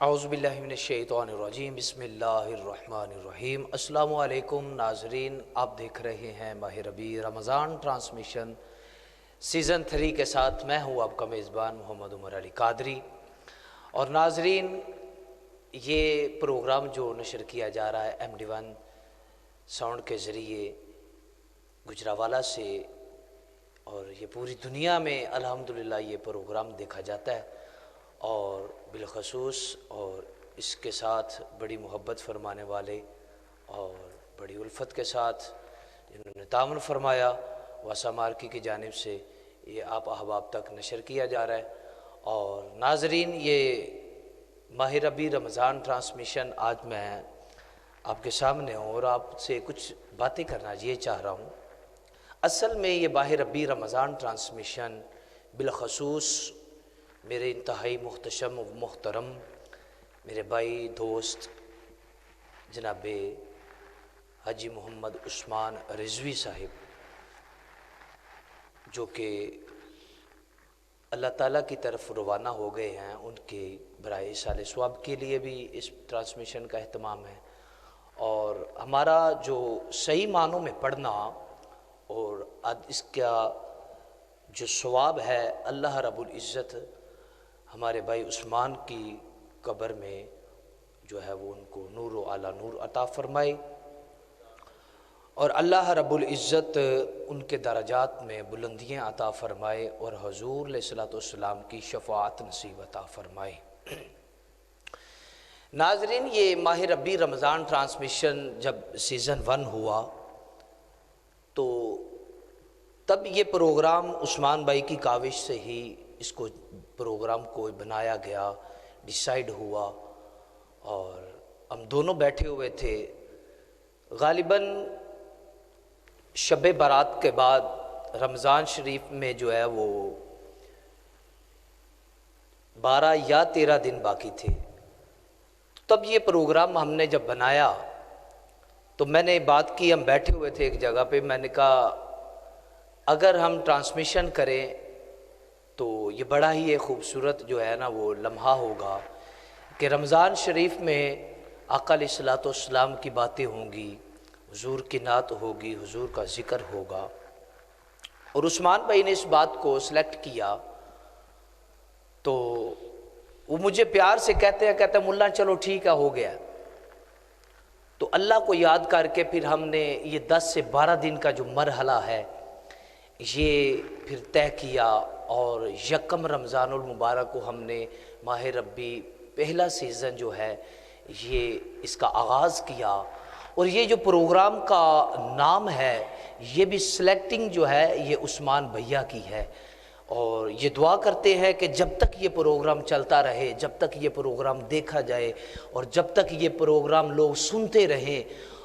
اعوذ باللہ من الشیطان الرجیم، بسم اللہ الرحمن الرحیم۔ السلام علیکم ناظرین، آپ دیکھ رہے ہیں ماہ ربیع رمضان ٹرانسمیشن سیزن 3 کے ساتھ میں ہوں آپ کا میزبان محمد عمر علی قادری۔ اور ناظرین، یہ پروگرام جو نشر کیا جا رہا ہے MD1 ساؤنڈ کے ذریعے گجرانوالہ سے، اور یہ پوری دنیا میں الحمدللہ یہ پروگرام دیکھا جاتا ہے، اور بالخصوص اور اس کے ساتھ بڑی محبت فرمانے والے اور بڑی الفت کے ساتھ جنہوں نے تعاون فرمایا واسا مارکی کی جانب سے یہ آپ احباب تک نشر کیا جا رہا ہے۔ اور ناظرین، یہ ماہ ربیع رمضان ٹرانسمیشن آج میں آپ کے سامنے ہوں اور آپ سے کچھ باتیں کرنا یہ چاہ رہا ہوں۔ اصل میں یہ ماہ ربیع رمضان ٹرانسمیشن بالخصوص میرے انتہائی محتشم و محترم میرے بھائی دوست جناب حاجی محمد عثمان رضوی صاحب، جو کہ اللہ تعالیٰ کی طرف روانہ ہو گئے ہیں، ان کے برائے سال ثواب کے لیے بھی اس ٹرانسمیشن کا اہتمام ہے، اور ہمارا جو صحیح معنوں میں پڑھنا اور اس کا جو ثواب ہے، اللہ رب العزت ہمارے بھائی عثمان کی قبر میں جو ہے وہ ان کو نور و اعلیٰ نور عطا فرمائے، اور اللہ رب العزت ان کے درجات میں بلندیاں عطا فرمائے، اور حضور علیہ الصلوۃ والسلام کی شفاعت نصیب عطا فرمائے۔ ناظرین، یہ ماہ ربیع رمضان ٹرانسمیشن جب سیزن 1 ہوا تو تب یہ پروگرام عثمان بھائی کی کاوش سے ہی اس کو پروگرام کو بنایا گیا، ڈیسائیڈ ہوا، اور ہم دونوں بیٹھے ہوئے تھے غالباً شب برات کے بعد رمضان شریف میں جو ہے وہ 12 یا 13 دن باقی تھے۔ تب یہ پروگرام ہم نے جب بنایا تو میں نے بات کی، ہم بیٹھے ہوئے تھے ایک جگہ پہ، میں نے کہا اگر ہم ٹرانسمیشن کریں تو یہ بڑا ہی ایک خوبصورت جو ہے نا وہ لمحہ ہوگا کہ رمضان شریف میں آقا علیہ الصلوۃ والسلام کی باتیں ہوں گی، حضور کی نعت ہوگی، حضور کا ذکر ہوگا۔ اور عثمان بھائی نے اس بات کو سلیکٹ کیا تو وہ مجھے پیار سے کہتے ہیں ملا چلو ٹھیک ہے، ہو گیا۔ تو اللہ کو یاد کر کے پھر ہم نے یہ 10 سے 12 دن کا جو مرحلہ ہے یہ پھر طے کیا، اور یکم رمضان المبارک کو ہم نے ماہ ربیع پہلا سیزن جو ہے یہ اس کا آغاز کیا، اور یہ جو پروگرام کا نام ہے یہ بھی سلیکٹنگ جو ہے یہ عثمان بھیا کی ہے، اور یہ دعا کرتے ہیں کہ جب تک یہ پروگرام چلتا رہے، جب تک یہ پروگرام دیکھا جائے، اور جب تک یہ پروگرام لوگ سنتے رہیں،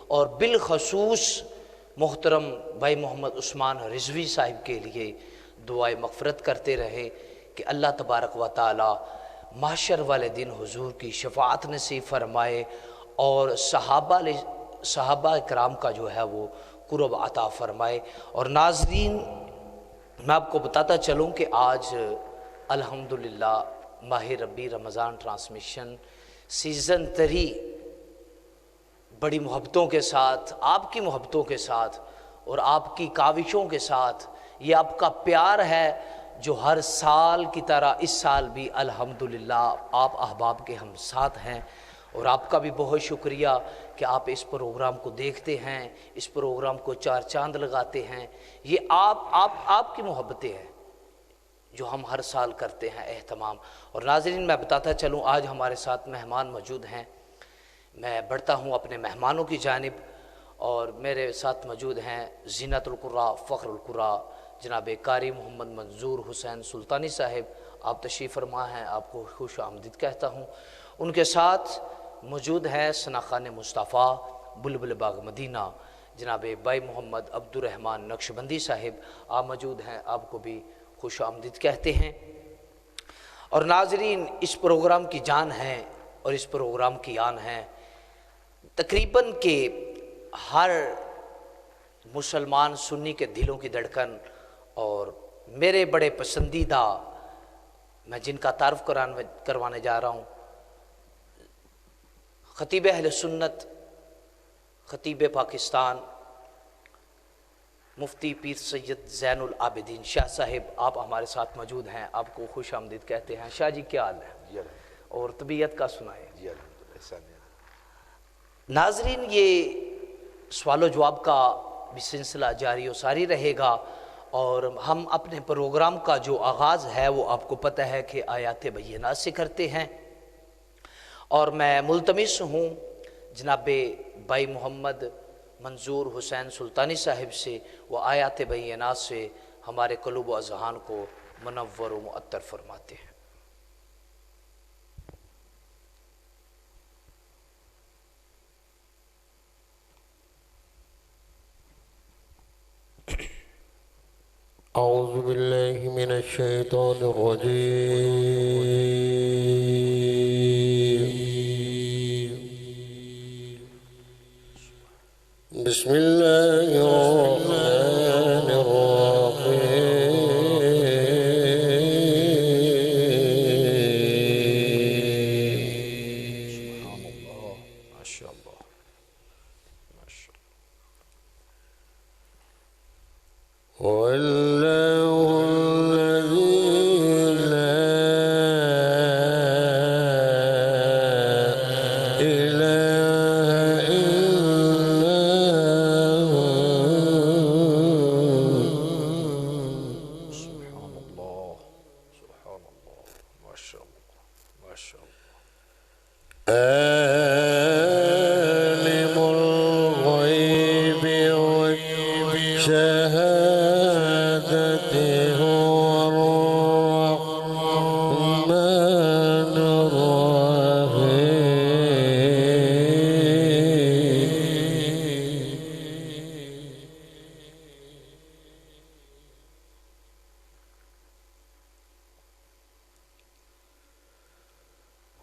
اور بالخصوص محترم بھائی محمد عثمان رضوی صاحب کے لیے دعائے مغفرت کرتے رہے کہ اللہ تبارک و تعالی محشر والے دن حضور کی شفاعت نصیب فرمائے، اور صحابہ کرام کا جو ہے وہ قرب عطا فرمائے۔ اور ناظرین، میں آپ کو بتاتا چلوں کہ آج الحمدللہ ماہ ربیع رمضان ٹرانسمیشن سیزن 3 بڑی محبتوں کے ساتھ، آپ کی محبتوں کے ساتھ اور آپ کی کاوشوں کے ساتھ، یہ آپ کا پیار ہے جو ہر سال کی طرح اس سال بھی الحمدللہ آپ احباب کے ہم ساتھ ہیں، اور آپ کا بھی بہت شکریہ کہ آپ اس پروگرام کو دیکھتے ہیں، اس پروگرام کو 4 چاند لگاتے ہیں۔ یہ آپ کی محبتیں ہیں جو ہم ہر سال کرتے ہیں اہتمام۔ اور ناظرین، میں بتاتا چلوں آج ہمارے ساتھ مہمان موجود ہیں، میں بڑھتا ہوں اپنے مہمانوں کی جانب، اور میرے ساتھ موجود ہیں زینت القراء فخر القراء جناب قاری محمد منظور حسین سلطانی صاحب، آپ تشریف فرما ہیں، آپ کو خوش آمدید کہتا ہوں۔ ان کے ساتھ موجود ہیں ثناخان مصطفیٰ بلبل باغ مدینہ جناب بھائی محمد عبد الرحمن نقشبندی صاحب، آپ موجود ہیں، آپ کو بھی خوش آمدید کہتے ہیں۔ اور ناظرین، اس پروگرام کی جان ہے اور اس پروگرام کی آن ہے تقریباً کہ ہر مسلمان سنی کے دلوں کی دھڑکن، اور میرے بڑے پسندیدہ میں جن کا تعارف کروانے جا رہا ہوں، خطیب اہل سنت، خطیب پاکستان، مفتی پیر سید زین العابدین شاہ صاحب آپ ہمارے ساتھ موجود ہیں، آپ کو خوش آمدید کہتے ہیں۔ شاہ جی کیا حال ہے اور طبیعت کا سنائیں؟ جی الحمدللہ۔ ناظرین، یہ سوال و جواب کا بھی سلسلہ جاری و ساری رہے گا، اور ہم اپنے پروگرام کا جو آغاز ہے وہ آپ کو پتہ ہے کہ آیات بینات سے کرتے ہیں، اور میں ملتمس ہوں جناب بھائی محمد منظور حسین سلطانی صاحب سے وہ آیات بینات سے ہمارے قلوب و اذہان کو منور و معطر فرماتے ہیں۔ اعوذ باللہ من الشیطان الرجیم، بسم اللہ الرحمن الرحیم۔ ماشاءاللہ ماشاءاللہ۔ والله الذي لا إله إلا هو، سبحان اللہ سبحان اللہ، ماشاءاللہ ماشاءاللہ۔ عالم الغيب والشهادة هو الرحمن الرحيم۔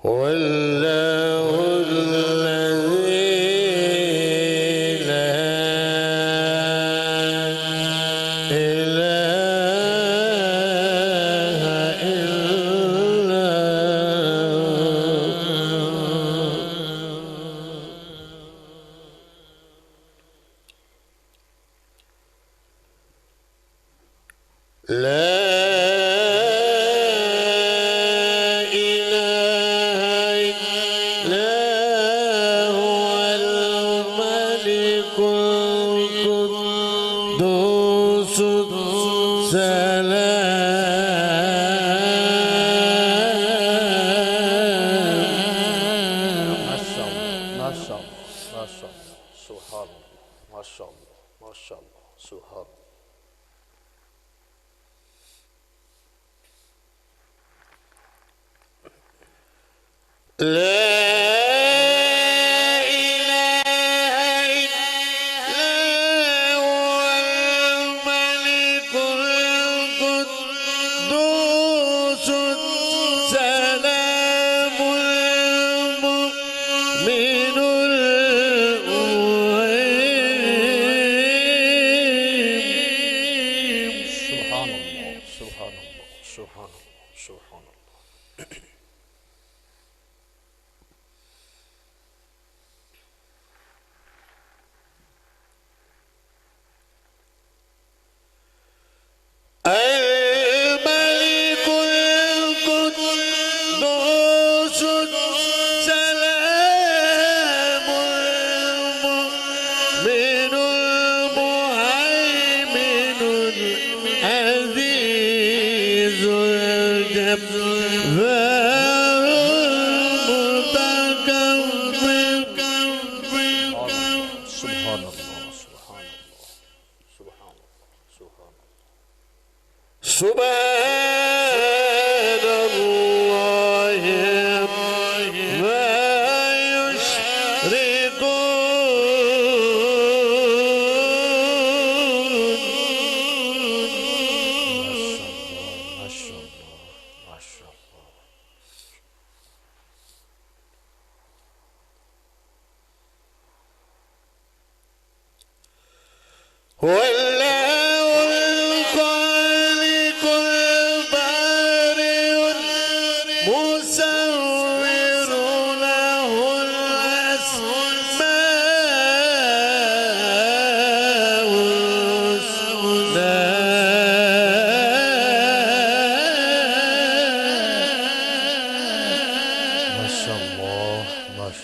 والله الذي لا إله إلا هو، لا إله إلا هو الملك القدوس السلام۔ ماشاءاللہ ماشاءاللہ، سبحان اللہ، ماشاءاللہ ماشاءاللہ، سبحان اللہ۔ لا إله إلا هو الملك القدوس السلام المؤمن المهيمن۔ سبحان اللہ سبحان اللہ سبحان اللہ سبحان اللہ۔ الملك القدوس السلام المؤمن المهيمن العزيز الجبار المتكبر۔ سبحان اللہ سبحان اللہ سبحان اللہ سبحان اللہ۔ سبحان الله ما يشركون۔ ماشاءاللہ ماشاءاللہ۔ والله الخالق البارئ المصور له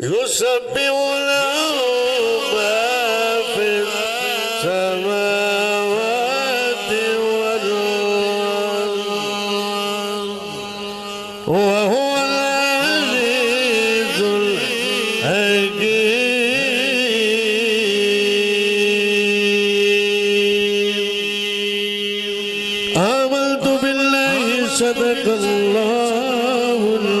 يسبح له ما في السماوات والأرض وهو العزيز الحكيم آمنت بالله صدق الله العظيم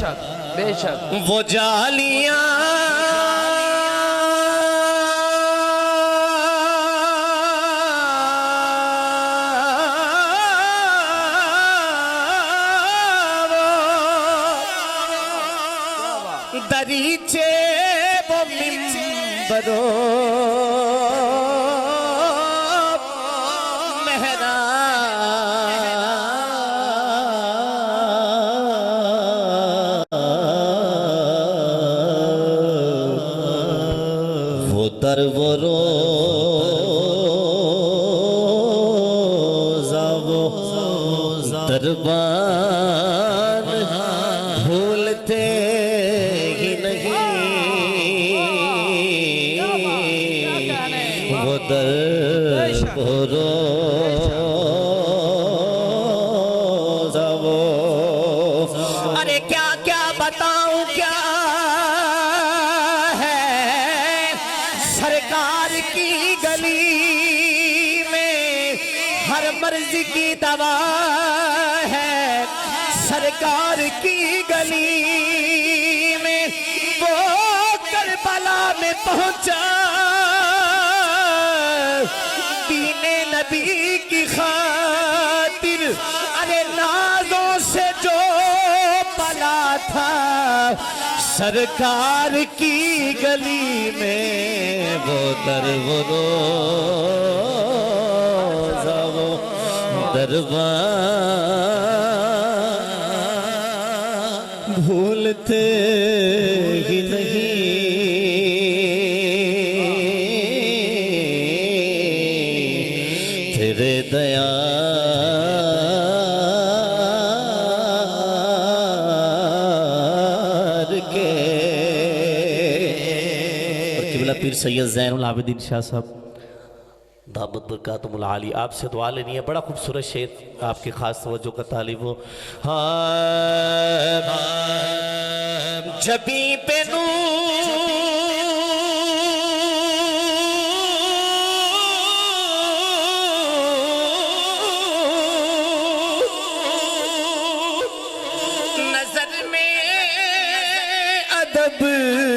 شک بے شک وہ جالیاں دریچے وہ منبرو در وہ روزہ وہ دربان بھولتے ہی نہیں وہ در وہ روزہ وہ ارے کیا کیا بتاؤں کیا سرکار کی گلی میں ہر مرض کی دوا ہے سرکار کی گلی میں وہ کربلا میں پہنچا دین نبی کی خاطر ارے نازوں سے جو پلا تھا سرکار کی گلی میں وہ در وہ روزہ وہ دربان بھولتے ہی نہیں تیرے دیا پیر سید زین العابدین شاہ صاحب دامت برکاتہم العالی آپ سے دعا لینی ہے بڑا خوبصورت شعر آپ کی خاص توجہ کا طالب ہو جبیں پہ نظر میں ادب دلوں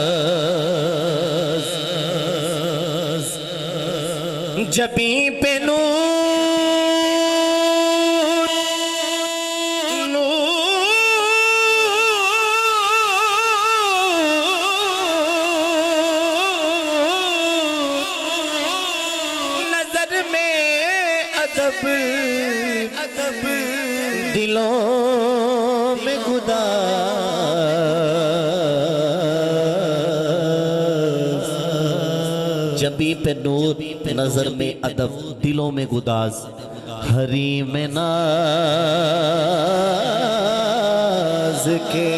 میں گداز جبیں پہ ادب دلوں میں گداز جبیں پہ نور نظر میں ادب دلوں میں گداز حریم ناز کے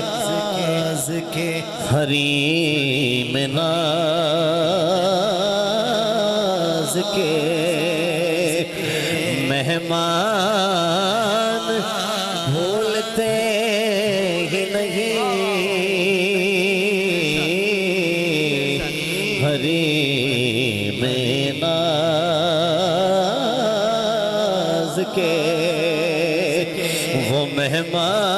حریم ناز کے مہمان بھولتے ہی نہیں حریم ناز کے وہ مہمان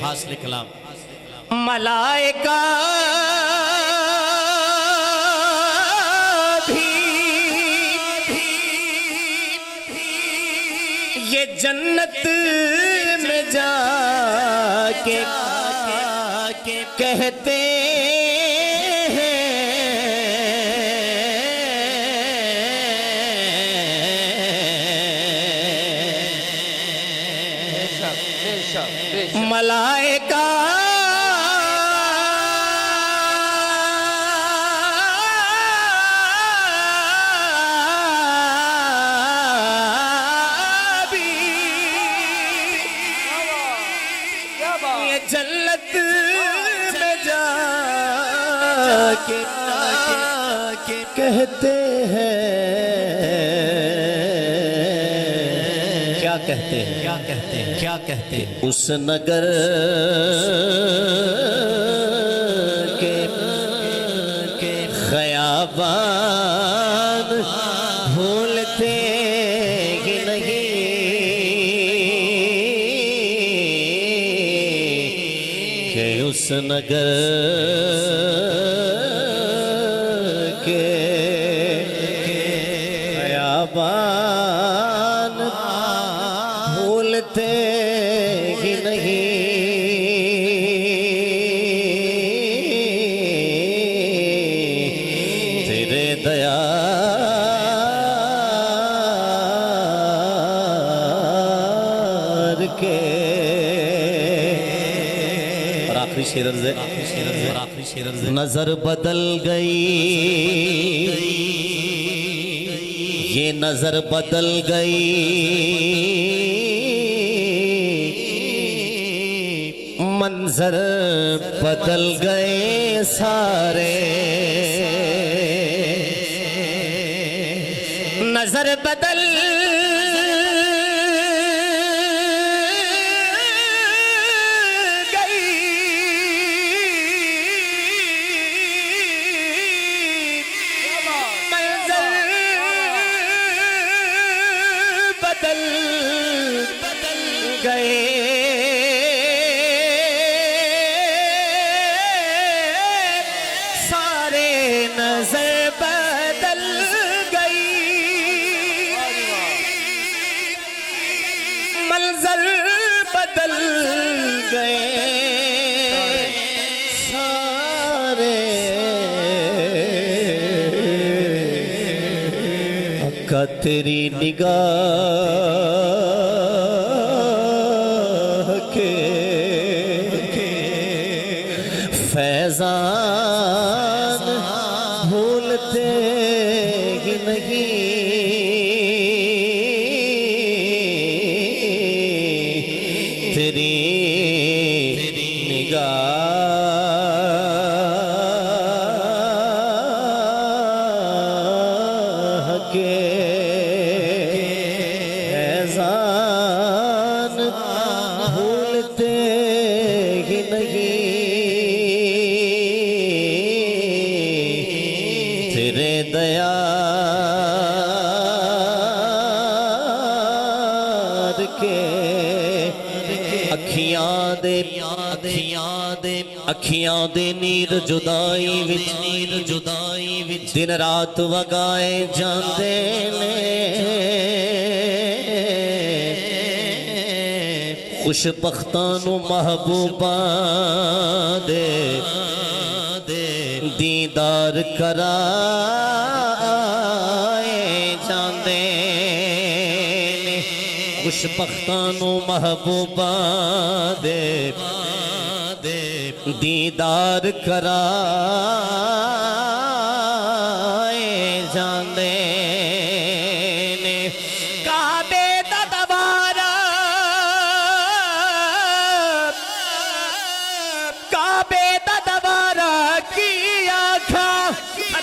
حاصل کلام ملائکہ بھی یہ جنت میں جا کے کہتے ملائکہ یہ جنت میں جا کے کہتے ہیں، کیا کہتے ہیں، کیا کہتے ہیں، کیا کہتے ہیں؟ اس نگر کے خیابان بھولتے ہی نہیں کہ اس نگر کے خیابان بھولتے ہی نہیں تیرے دیار کے اور آخری شیر عرض ہے، نظر بدل گئی، یہ نظر بدل گئی، منظر بدل گئے سارے، نظر بدل سارے نظر بدل گئی، منظر بدل گئے سارے، آقا تیری نگاہ کے فیضان بھولتے ہی نہیں تیری نگاہ کے فیضان بھولتے ہی نہیں تیرے دیار کے اکھیاں دے نیر جدائی وچ دن رات وگائے جاندے نے، خوش بختاں نو محبوباں دے دیدار کرائے جاندے نے، خوش بختاں نو محبوباں دے دیدار کرائے جاندے نے، کعبے دا دوارا کعبے دا دوارا کی آنکھا،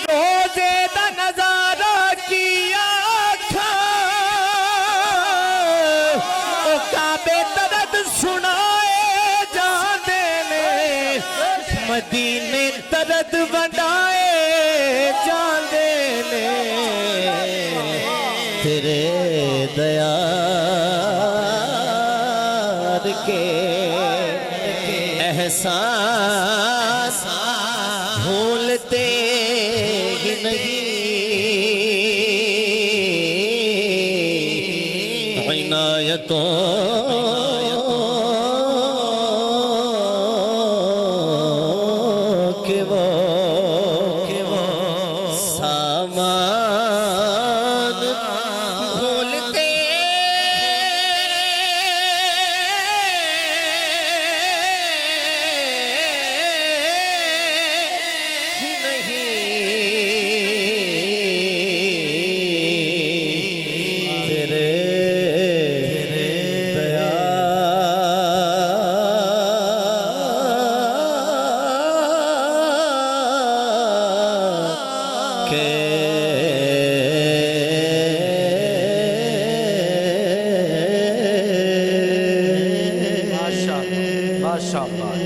روزے دا نظارہ کی آنکھا، او کعبے درد سنائے جاندے نے، مدینے درد ونڈائے جاندے نے، تیرے دیار کے احساس بھولتے ہی نہیں عنایتوں کہ وہ سامان بھولتے نہیں تیرے دیار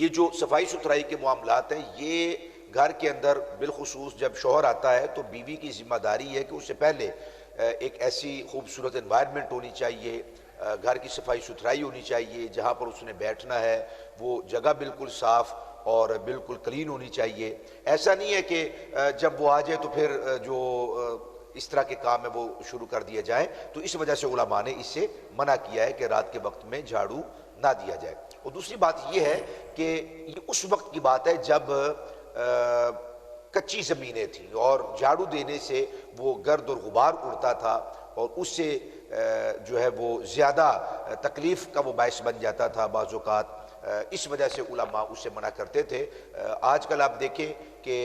یہ جو صفائی ستھرائی کے معاملات ہیں یہ گھر کے اندر بالخصوص جب شوہر آتا ہے تو بیوی کی ذمہ داری ہے کہ اس سے پہلے ایک ایسی خوبصورت انوائرمنٹ ہونی چاہیے، گھر کی صفائی ستھرائی ہونی چاہیے، جہاں پر اس نے بیٹھنا ہے وہ جگہ بالکل صاف اور بالکل کلین ہونی چاہیے۔ ایسا نہیں ہے کہ جب وہ آ جائے تو پھر جو اس طرح کے کام ہے وہ شروع کر دیے جائیں، تو اس وجہ سے علماء نے اس سے منع کیا ہے کہ رات کے وقت میں جھاڑو نہ دیا جائے۔ اور دوسری بات یہ ہے کہ یہ اس وقت کی بات ہے جب کچی زمینیں تھیں اور جھاڑو دینے سے وہ گرد اور غبار اڑتا تھا اور اس سے جو ہے وہ زیادہ تکلیف کا وہ باعث بن جاتا تھا بعض اوقات، اس وجہ سے علماء اس سے منع کرتے تھے۔ آج کل آپ دیکھیں کہ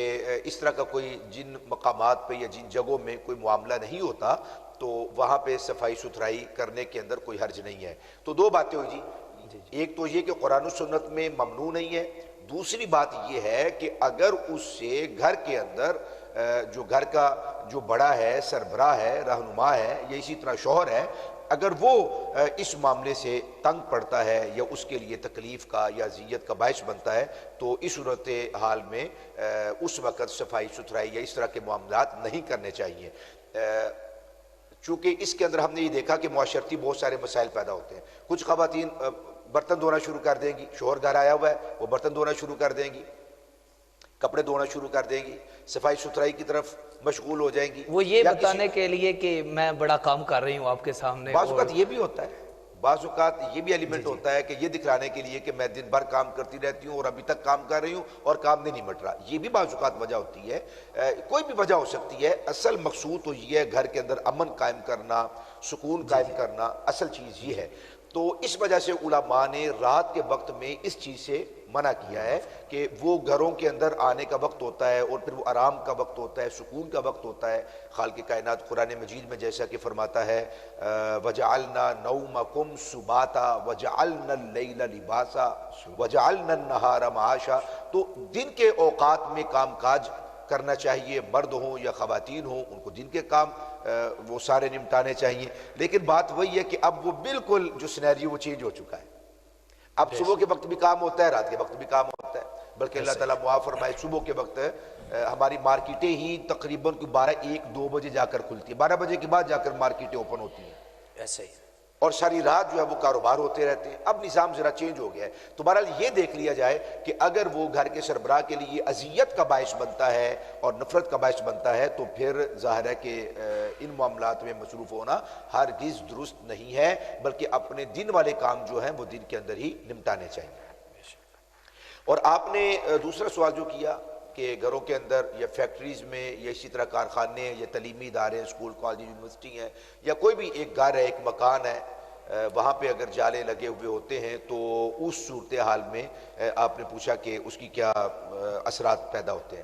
اس طرح کا کوئی جن مقامات پہ یا جن جگہوں میں کوئی معاملہ نہیں ہوتا تو وہاں پہ صفائی ستھرائی کرنے کے اندر کوئی حرج نہیں ہے۔ تو دو باتیں ہوئی جی، ایک تو یہ کہ قرآن و سنت میں ممنوع نہیں ہے، دوسری بات یہ ہے کہ اگر اس سے گھر کے اندر جو گھر کا جو بڑا ہے، سربراہ ہے، رہنما ہے یا اسی طرح شوہر ہے، اگر وہ اس معاملے سے تنگ پڑتا ہے یا اس کے لیے تکلیف کا یا اذیت کا باعث بنتا ہے تو اس صورت حال میں اس وقت صفائی ستھرائی یا اس طرح کے معاملات نہیں کرنے چاہیے۔ چونکہ اس کے اندر ہم نے یہ دیکھا کہ معاشرتی بہت سارے مسائل پیدا ہوتے ہیں۔ کچھ خواتین برتن دھونا شروع کر دیں گی، شوہر گھر آیا ہوا ہے وہ برتن دھونا شروع کر دیں گی، کپڑے دھونا شروع کر دیں گی، صفائی ستھرائی کی طرف مشغول ہو جائیں گی، وہ یہ بتانے کے لیے کہ میں بڑا کام کر رہی ہوں آپ کے سامنے۔ بعض اوقات یہ بھی ہوتا ہے، بعض اوقات یہ بھی ایلیمنٹ ہوتا ہے کہ یہ دکھلانے کے لیے کہ میں دن بھر کام کرتی رہتی ہوں اور ابھی تک کام کر رہی ہوں اور کام نہیں نمٹ رہا، یہ بھی بعض اوقات وجہ ہوتی ہے۔ کوئی بھی وجہ ہو سکتی ہے، اصل مقصود تو یہ ہے گھر کے اندر امن قائم کرنا، سکون قائم کرنا، اصل چیز یہ ہے۔ تو اس وجہ سے علماء نے رات کے وقت میں اس چیز سے منع کیا ہے کہ وہ گھروں کے اندر آنے کا وقت ہوتا ہے اور پھر وہ آرام کا وقت ہوتا ہے، سکون کا وقت ہوتا ہے۔ خالق کائنات قرآن مجید میں جیسا کہ فرماتا ہے وَجَعَلْنَا نَوْمَكُمْ سُبَاتًا وَجَعَلْنَا اللَّيْلَ لِبَاسًا وَجَعَلْنَا النَّهَارَ مَعَاشًا، تو دن کے اوقات میں کام کاج کرنا چاہیے، مرد ہوں یا خواتین ہوں ان کو دن کے کام وہ سارے نمٹانے چاہیے، لیکن بات وہی ہے کہ اب وہ بالکل جو سینیریو وہ چینج ہو چکا ہے۔ اب صبح کے وقت بھی کام ہوتا ہے، رات کے وقت بھی کام ہوتا ہے، بلکہ اللہ تعالیٰ معاف فرمائے صبح کے وقت ہماری مارکیٹیں ہی تقریباً 12-1-2 بجے جا کر کھلتی ہیں، 12 بجے کے بعد جا کر مارکیٹیں اوپن ہوتی ہیں، ایسے ہی اور ساری رات جو ہے وہ کاروبار ہوتے رہتے ہیں۔ اب نظام ذرا چینج ہو گیا ہے، تو بہرحال یہ دیکھ لیا جائے کہ اگر وہ گھر کے سربراہ کے لیے اذیت کا باعث بنتا ہے اور نفرت کا باعث بنتا ہے تو پھر ظاہر ہے کہ ان معاملات میں مصروف ہونا ہرگز درست نہیں ہے، بلکہ اپنے دن والے کام جو ہیں وہ دن کے اندر ہی نمٹانے چاہیے۔ اور آپ نے دوسرا سوال جو کیا کہ گھروں کے اندر یا فیکٹریز میں یا اسی طرح کارخانے یا تعلیمی ادارے، اسکول، کالج، یونیورسٹی ہیں یا کوئی بھی ایک گھر ہے، ایک مکان ہے، وہاں پہ اگر جالے لگے ہوئے ہوتے ہیں تو اس صورتحال میں آپ نے پوچھا کہ اس کی کیا اثرات پیدا ہوتے ہیں۔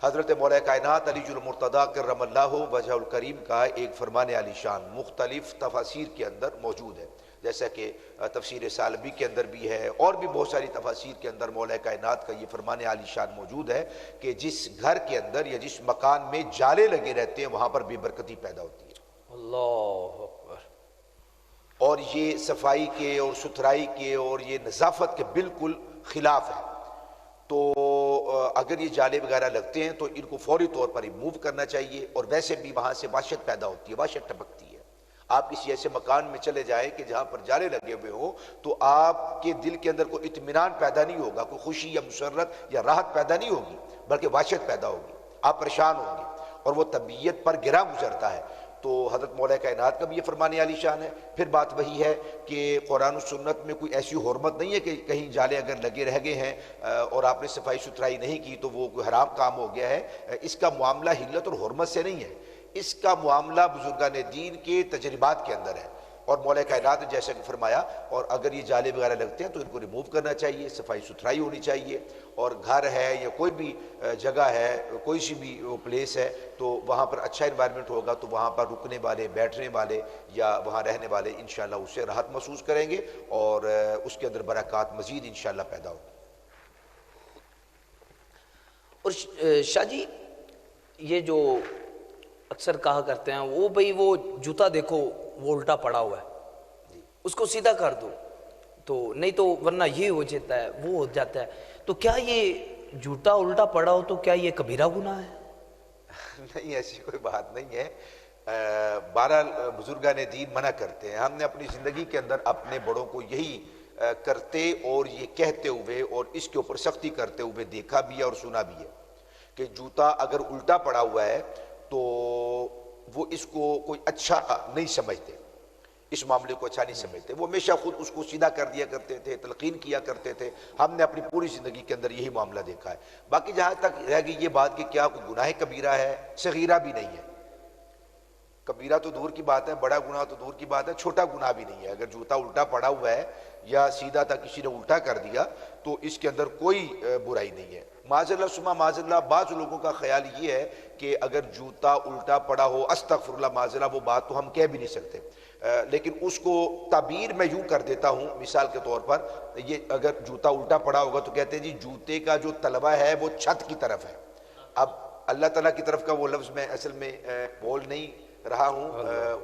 حضرت مولا کائنات علی المرتضیٰ کرم اللہ وجہ الکریم کا ایک فرمان عالی شان مختلف تفاسیر کے اندر موجود ہے، جیسا کہ تفسیر سالبی کے اندر بھی ہے اور بھی بہت ساری تفاسیر کے اندر مولا کائنات کا یہ فرمان عالی شان موجود ہے کہ جس گھر کے اندر یا جس مکان میں جالے لگے رہتے ہیں وہاں پر بے برکتی پیدا ہوتی ہے۔ اللہ اکبر۔ اور یہ صفائی کے اور ستھرائی کے اور یہ نظافت کے بالکل خلاف ہے۔ تو اگر یہ جالے وغیرہ لگتے ہیں تو ان کو فوری طور پر ریموو کرنا چاہیے، اور ویسے بھی وہاں سے وحشت پیدا ہوتی ہے، وحشت ٹپکتی ہے۔ آپ کسی ایسے مکان میں چلے جائیں کہ جہاں پر جالے لگے ہوئے ہوں تو آپ کے دل کے اندر کوئی اطمینان پیدا نہیں ہوگا، کوئی خوشی یا مسرت یا راحت پیدا نہیں ہوگی، بلکہ وحشت پیدا ہوگی، آپ پریشان ہوں گے اور وہ طبیعت پر گرا گزرتا ہے۔ تو حضرت مولا کائنات کا بھی یہ فرمان عالی شان ہے۔ پھر بات وہی ہے کہ قرآن و سنت میں کوئی ایسی حرمت نہیں ہے کہ کہیں جالے اگر لگے رہ گئے ہیں اور آپ نے صفائی ستھرائی نہیں کی تو وہ کوئی حرام کام ہو گیا ہے۔ اس کا معاملہ حلت اور حرمت سے نہیں ہے، اس کا معاملہ بزرگان دین کے تجربات کے اندر ہے۔ اور مولا کائنات نے جیسا کہ فرمایا، اور اگر یہ جالے وغیرہ لگتے ہیں تو ان کو ریموو کرنا چاہیے، صفائی ستھرائی ہونی چاہیے، اور گھر ہے یا کوئی بھی جگہ ہے، کوئی سی بھی پلیس ہے تو وہاں پر اچھا انوائرمنٹ ہوگا تو وہاں پر رکنے والے، بیٹھنے والے یا وہاں رہنے والے انشاءاللہ اس سے راحت محسوس کریں گے اور اس کے اندر برکات مزید انشاءاللہ پیدا ہوگی۔ اور شاہ جی یہ جو اکثر کہا کرتے ہیں وہ جوتا دیکھو وہ الٹا پڑا ہوا ہے، اس کو سیدھا کر دو، تو نہیں تو ورنہ یہ ہو جاتا ہے وہ ہو جاتا ہے. تو کیا یہ جوتا الٹا پڑا ہو تو کیا یہ کبیرہ گناہ ہے؟ نہیں، ایسی کوئی بات نہیں ہے. بہرحال بزرگان دین منع کرتے ہیں. ہم نے اپنی زندگی کے اندر اپنے بڑوں کو یہی کرتے اور یہ کہتے ہوئے اور اس کے اوپر سختی کرتے ہوئے دیکھا بھی ہے اور سنا بھی ہے کہ جوتا اگر الٹا پڑا ہوا ہے تو وہ اس کو کوئی اچھا نہیں سمجھتے، اس معاملے کو اچھا نہیں سمجھتے. وہ ہمیشہ خود اس کو سیدھا کر دیا کرتے تھے، تلقین کیا کرتے تھے. ہم نے اپنی پوری زندگی کے اندر یہی معاملہ دیکھا ہے. باقی جہاں تک رہ گئی یہ بات کہ کیا کوئی گناہ کبیرہ ہے، صغیرہ بھی نہیں ہے. کبیرہ تو دور کی بات ہے، بڑا گناہ تو دور کی بات ہے، چھوٹا گناہ بھی نہیں ہے. اگر جوتا الٹا پڑا ہوا ہے یا سیدھا تھا کسی نے الٹا کر دیا تو اس کے اندر کوئی برائی نہیں ہے. معاذ اللہ ثم معاذ اللہ، بعض لوگوں کا خیال یہ ہے کہ اگر جوتا الٹا پڑا ہو، استغفر اللہ معاذ اللہ، وہ بات تو ہم کہہ بھی نہیں سکتے، لیکن اس کو تعبیر میں یوں کر دیتا ہوں مثال کے طور پر. یہ اگر جوتا الٹا پڑا ہوگا تو کہتے ہیں جی جوتے کا جو تلوا ہے وہ چھت کی طرف ہے. اب اللہ تعالیٰ کی طرف کا وہ لفظ میں اصل میں بول نہیں رہا ہوں،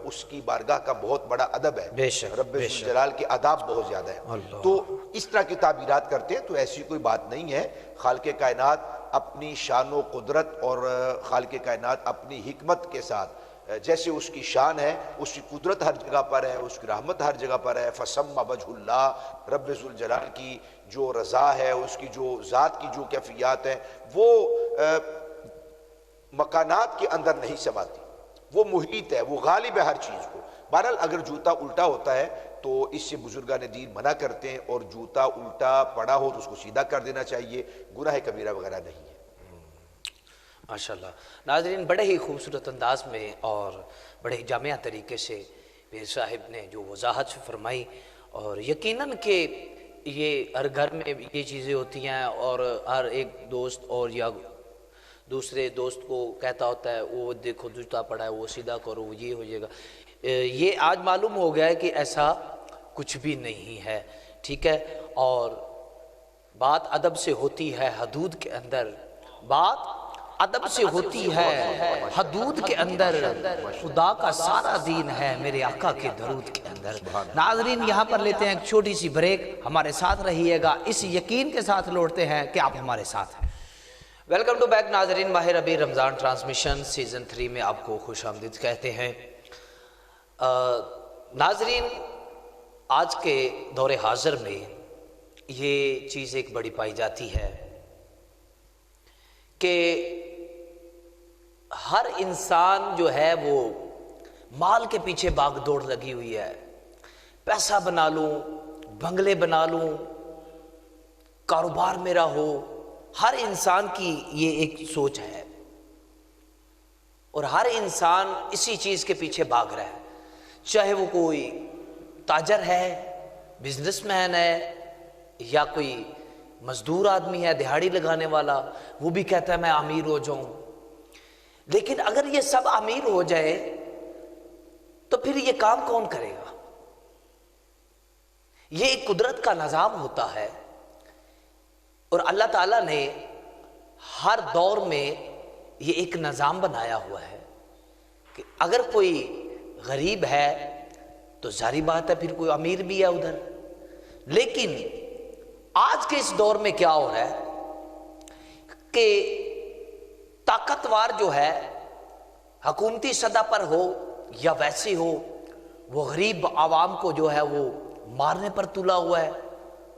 اس کی بارگاہ کا بہت بڑا ادب ہے، بے شک رب ذوالجلال کے آداب بہت زیادہ ہے. تو اس طرح کی تعبیرات کرتے ہیں تو ایسی کوئی بات نہیں ہے. خالق کائنات اپنی شان و قدرت اور خالق کائنات اپنی حکمت کے ساتھ جیسے اس کی شان ہے، اس کی قدرت ہر جگہ پر ہے، اس کی رحمت ہر جگہ پر ہے. فسمى وجہ اللہ، رب ذوالجلال کی جو رضا ہے، اس کی جو ذات کی جو کیفیات ہیں وہ مکانات کے اندر نہیں سماتی، وہ محیط ہے، وہ غالب ہے ہر چیز کو. بہرحال اگر جوتا الٹا ہوتا ہے تو اس سے بزرگان دین منع کرتے ہیں، اور جوتا الٹا پڑا ہو تو اس کو سیدھا کر دینا چاہیے. گناہ کبیرہ وغیرہ نہیں ہے. ماشاءاللہ. ناظرین، بڑے ہی خوبصورت انداز میں اور بڑے ہی جامع طریقے سے پیر صاحب نے جو وضاحت فرمائی، اور یقیناً کہ یہ ہر گھر میں یہ چیزیں ہوتی ہیں، اور ہر ایک دوست اور یا دوسرے دوست کو کہتا ہوتا ہے وہ دیکھو جوتا پڑا ہے وہ سیدھا کرو وہ یہ ہو جائے گا. یہ آج معلوم ہو گیا ہے کہ ایسا کچھ بھی نہیں ہے. ٹھیک ہے، اور بات ادب سے ہوتی ہے حدود کے اندر، بات ادب سے ہوتی ہے حدود کے اندر. خدا کا سارا دین ہے میرے آقا کے درود کے اندر. ناظرین، یہاں پر لیتے ہیں ایک چھوٹی سی بریک. ہمارے ساتھ رہیے گا، اس یقین کے ساتھ لوٹتے ہیں کہ آپ ہمارے ساتھ ہیں. ویلکم ٹو بیک ناظرین. ماہ ربیع رمضان ٹرانسمیشن سیزن 3 میں آپ کو خوش آمدید کہتے ہیں. ناظرین، آج کے دور حاضر میں یہ چیز ایک بڑی پائی جاتی ہے کہ ہر انسان جو ہے وہ مال کے پیچھے باغ دوڑ لگی ہوئی ہے. پیسہ بنا لوں، بنگلے بنا لوں، کاروبار میرا ہو. ہر انسان کی یہ ایک سوچ ہے، اور ہر انسان اسی چیز کے پیچھے بھاگ رہا ہے. چاہے وہ کوئی تاجر ہے، بزنس مین ہے، یا کوئی مزدور آدمی ہے دہاڑی لگانے والا، وہ بھی کہتا ہے میں امیر ہو جاؤں. لیکن اگر یہ سب امیر ہو جائے تو پھر یہ کام کون کرے گا؟ یہ ایک قدرت کا نظام ہوتا ہے، اور اللہ تعالیٰ نے ہر دور میں یہ ایک نظام بنایا ہوا ہے کہ اگر کوئی غریب ہے تو ظاہری بات ہے پھر کوئی امیر بھی ہے ادھر. لیکن آج کے اس دور میں کیا ہو رہا ہے کہ طاقتور جو ہے حکومتی سطح پر ہو یا ویسے ہو، وہ غریب عوام کو جو ہے وہ مارنے پر تلا ہوا ہے.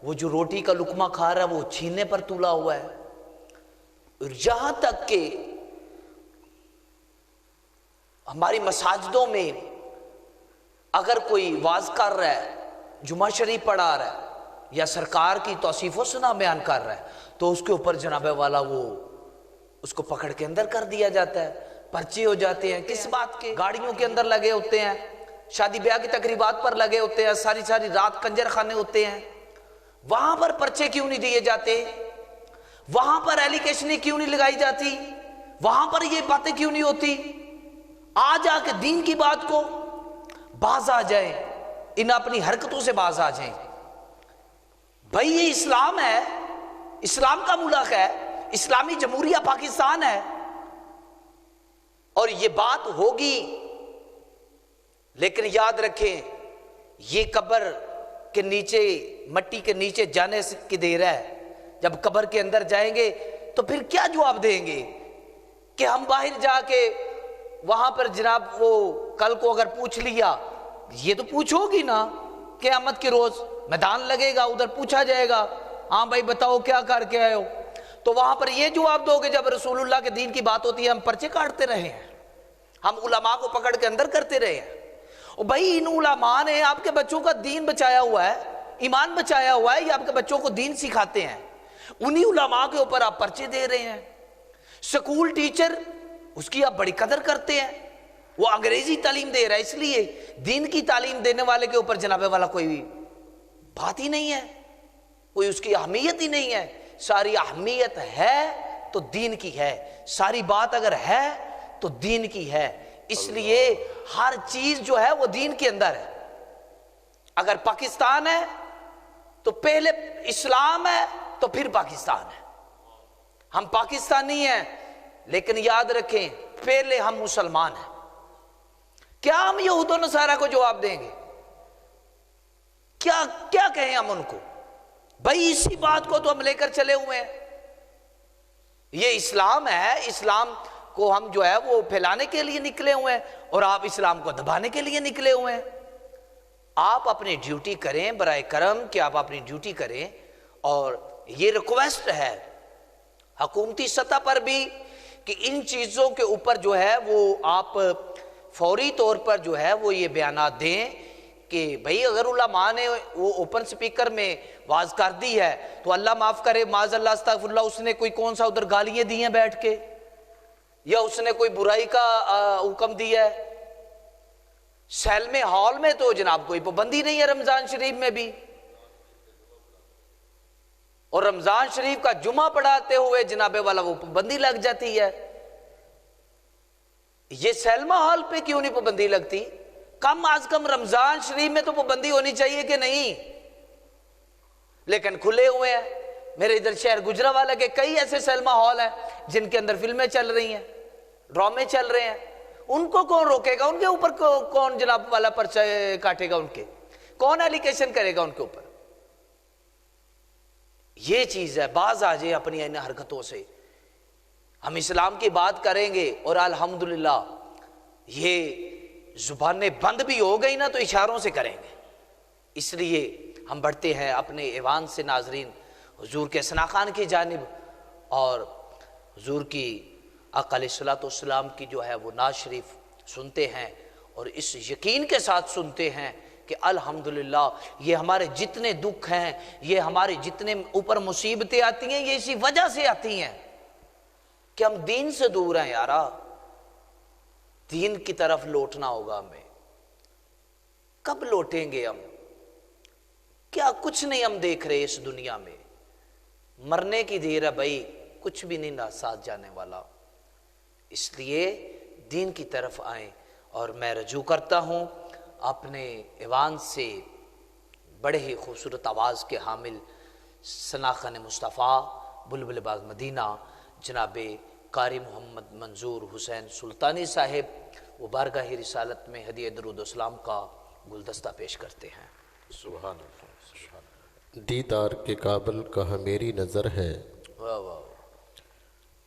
وہ جو روٹی کا لقمہ کھا رہا ہے وہ چھیننے پر تلا ہوا ہے. اور جہاں تک کہ ہماری مساجدوں میں اگر کوئی واز کر رہا ہے، جمعہ شریف پڑھا رہا ہے، یا سرکار کی توصیف و سنا بیان کر رہا ہے، تو اس کے اوپر جناب والا وہ اس کو پکڑ کے اندر کر دیا جاتا ہے. پرچے ہو جاتے ہیں. کس بات کے؟ گاڑیوں کے اندر لگے ہوتے ہیں، شادی بیاہ کی تقریبات پر لگے ہوتے ہیں، ساری ساری رات کنجر خانے ہوتے ہیں. وہاں پر پرچے کیوں نہیں دیے جاتے؟ وہاں پر ایلیگیشنیں کیوں نہیں لگائی جاتی؟ وہاں پر یہ باتیں کیوں نہیں ہوتی؟ آج آ کے دین کی بات کو باز آ جائیں، ان اپنی حرکتوں سے باز آ جائیں. بھائی یہ اسلام ہے، اسلام کا ملک ہے، اسلامی جمہوریہ پاکستان ہے، اور یہ بات ہوگی. لیکن یاد رکھیں، یہ قبر کے نیچے مٹی کے نیچے جانے کی دیر ہے، جب قبر کے اندر جائیں گے تو پھر کیا جواب دیں گے کہ ہم باہر جا کے وہاں پر جناب وہ کل کو اگر پوچھ لیا، یہ تو پوچھو گی نا، قیامت کے روز میدان لگے گا، ادھر پوچھا جائے گا ہاں بھائی بتاؤ کیا کر کے آئے ہو، تو وہاں پر یہ جواب دو کہ جب رسول اللہ کے دین کی بات ہوتی ہے ہم پرچے کاٹتے رہے ہیں، ہم علماء کو پکڑ کے اندر کرتے رہے ہیں۔ اور بھائی ان علماء نے آپ کے بچوں کا دین بچایا ہوا ہے، ایمان بچایا ہوا ہے، یہ آپ کے بچوں کو دین سکھاتے ہیں، انہی علماء کے اوپر آپ پرچے دے رہے ہیں۔ سکول ٹیچر اس کی آپ بڑی قدر کرتے ہیں، وہ انگریزی تعلیم دے رہا ہے، اس لیے دین کی تعلیم دینے والے کے اوپر جناب والا کوئی بات ہی نہیں ہے، کوئی اس کی اہمیت ہی نہیں ہے۔ ساری اہمیت ہے تو دین کی ہے، ساری بات اگر ہے تو دین کی ہے، اس لیے ہر چیز جو ہے وہ دین کے اندر ہے۔ اگر پاکستان ہے تو پہلے اسلام ہے تو پھر پاکستان ہے، ہم پاکستانی ہیں لیکن یاد رکھیں پہلے ہم مسلمان ہیں۔ کیا ہم یہود و نصارہ کو جواب دیں گے؟ کیا کہیں ہم ان کو؟ بھائی اسی بات کو تو ہم لے کر چلے ہوئے ہیں، یہ اسلام ہے، اسلام کو ہم جو ہے وہ پھیلانے کے لیے نکلے ہوئے ہیں اور آپ اسلام کو دبانے کے لیے نکلے ہوئے ہیں۔ آپ اپنی ڈیوٹی کریں برائے کرم کہ آپ اپنی ڈیوٹی کریں، اور یہ ریکویسٹ ہے حکومتی سطح پر بھی کہ ان چیزوں کے اوپر جو ہے وہ آپ فوری طور پر جو ہے وہ یہ بیانات دیں کہ بھئی اگر علماء نے وہ اوپن سپیکر میں واز کر دی ہے تو اللہ معاف کرے، معاذ اللہ استغفر اللہ، اس نے کوئی کون سا ادھر گالیاں دی ہیں بیٹھ کے، یا اس نے کوئی برائی کا حکم دیا ہے؟ سینما ہال میں تو جناب کوئی پابندی نہیں ہے، رمضان شریف میں بھی، اور رمضان شریف کا جمعہ پڑھاتے ہوئے جناب والا وہ پابندی لگ جاتی ہے۔ یہ سینما ہال پہ کیوں نہیں پابندی لگتی؟ کم از کم رمضان شریف میں تو پابندی ہونی چاہیے کہ نہیں؟ لیکن کھلے ہوئے ہیں۔ میرے ادھر شہر گجرانوالہ کے کئی ایسے سینما ہال ہیں جن کے اندر فلمیں چل رہی ہیں، ڈرامے چل رہے ہیں، ان کو کون روکے گا؟ ان کے اوپر کون جناب والا پرچہ کاٹے گا؟ ان کے کون ایلیگیشن کرے گا ان کے اوپر؟ یہ چیز ہے، باز آ جائے اپنی ان حرکتوں سے۔ ہم اسلام کی بات کریں گے اور الحمدللہ یہ زبانیں بند بھی ہو گئی نا تو اشاروں سے کریں گے۔ اس لیے ہم بڑھتے ہیں اپنے ایوان سے ناظرین حضور کے ثنا خان کی جانب، اور حضور کی آقا علیہ الصلوۃ والسلام کی جو ہے وہ نعت شریف سنتے ہیں، اور اس یقین کے ساتھ سنتے ہیں کہ الحمدللہ یہ ہمارے جتنے دکھ ہیں، یہ ہمارے جتنے اوپر مصیبتیں آتی ہیں، یہ اسی وجہ سے آتی ہیں کہ ہم دین سے دور ہیں۔ یارا دین کی طرف لوٹنا ہوگا ہمیں۔ کب لوٹیں گے ہم؟ کیا کچھ نہیں ہم دیکھ رہے اس دنیا میں، مرنے کی دیر ہے بھائی، کچھ بھی نہیں نہ ساتھ جانے والا۔ اس لیے دین کی طرف آئیں، اور میں رجوع کرتا ہوں اپنے ایوان سے بڑے ہی خوبصورت آواز کے حامل ثنا خان مصطفیٰ بلبل باغ مدینہ جناب قاری محمد منظور حسین سلطانی صاحب وہ بارگاہ رسالت میں ہدیہ درود و سلام کا گلدستہ پیش کرتے ہیں۔ سبحان اللہ، سبحان اللہ۔ دیدار کے قابل کہاں میری نظر ہے، واہ واہ،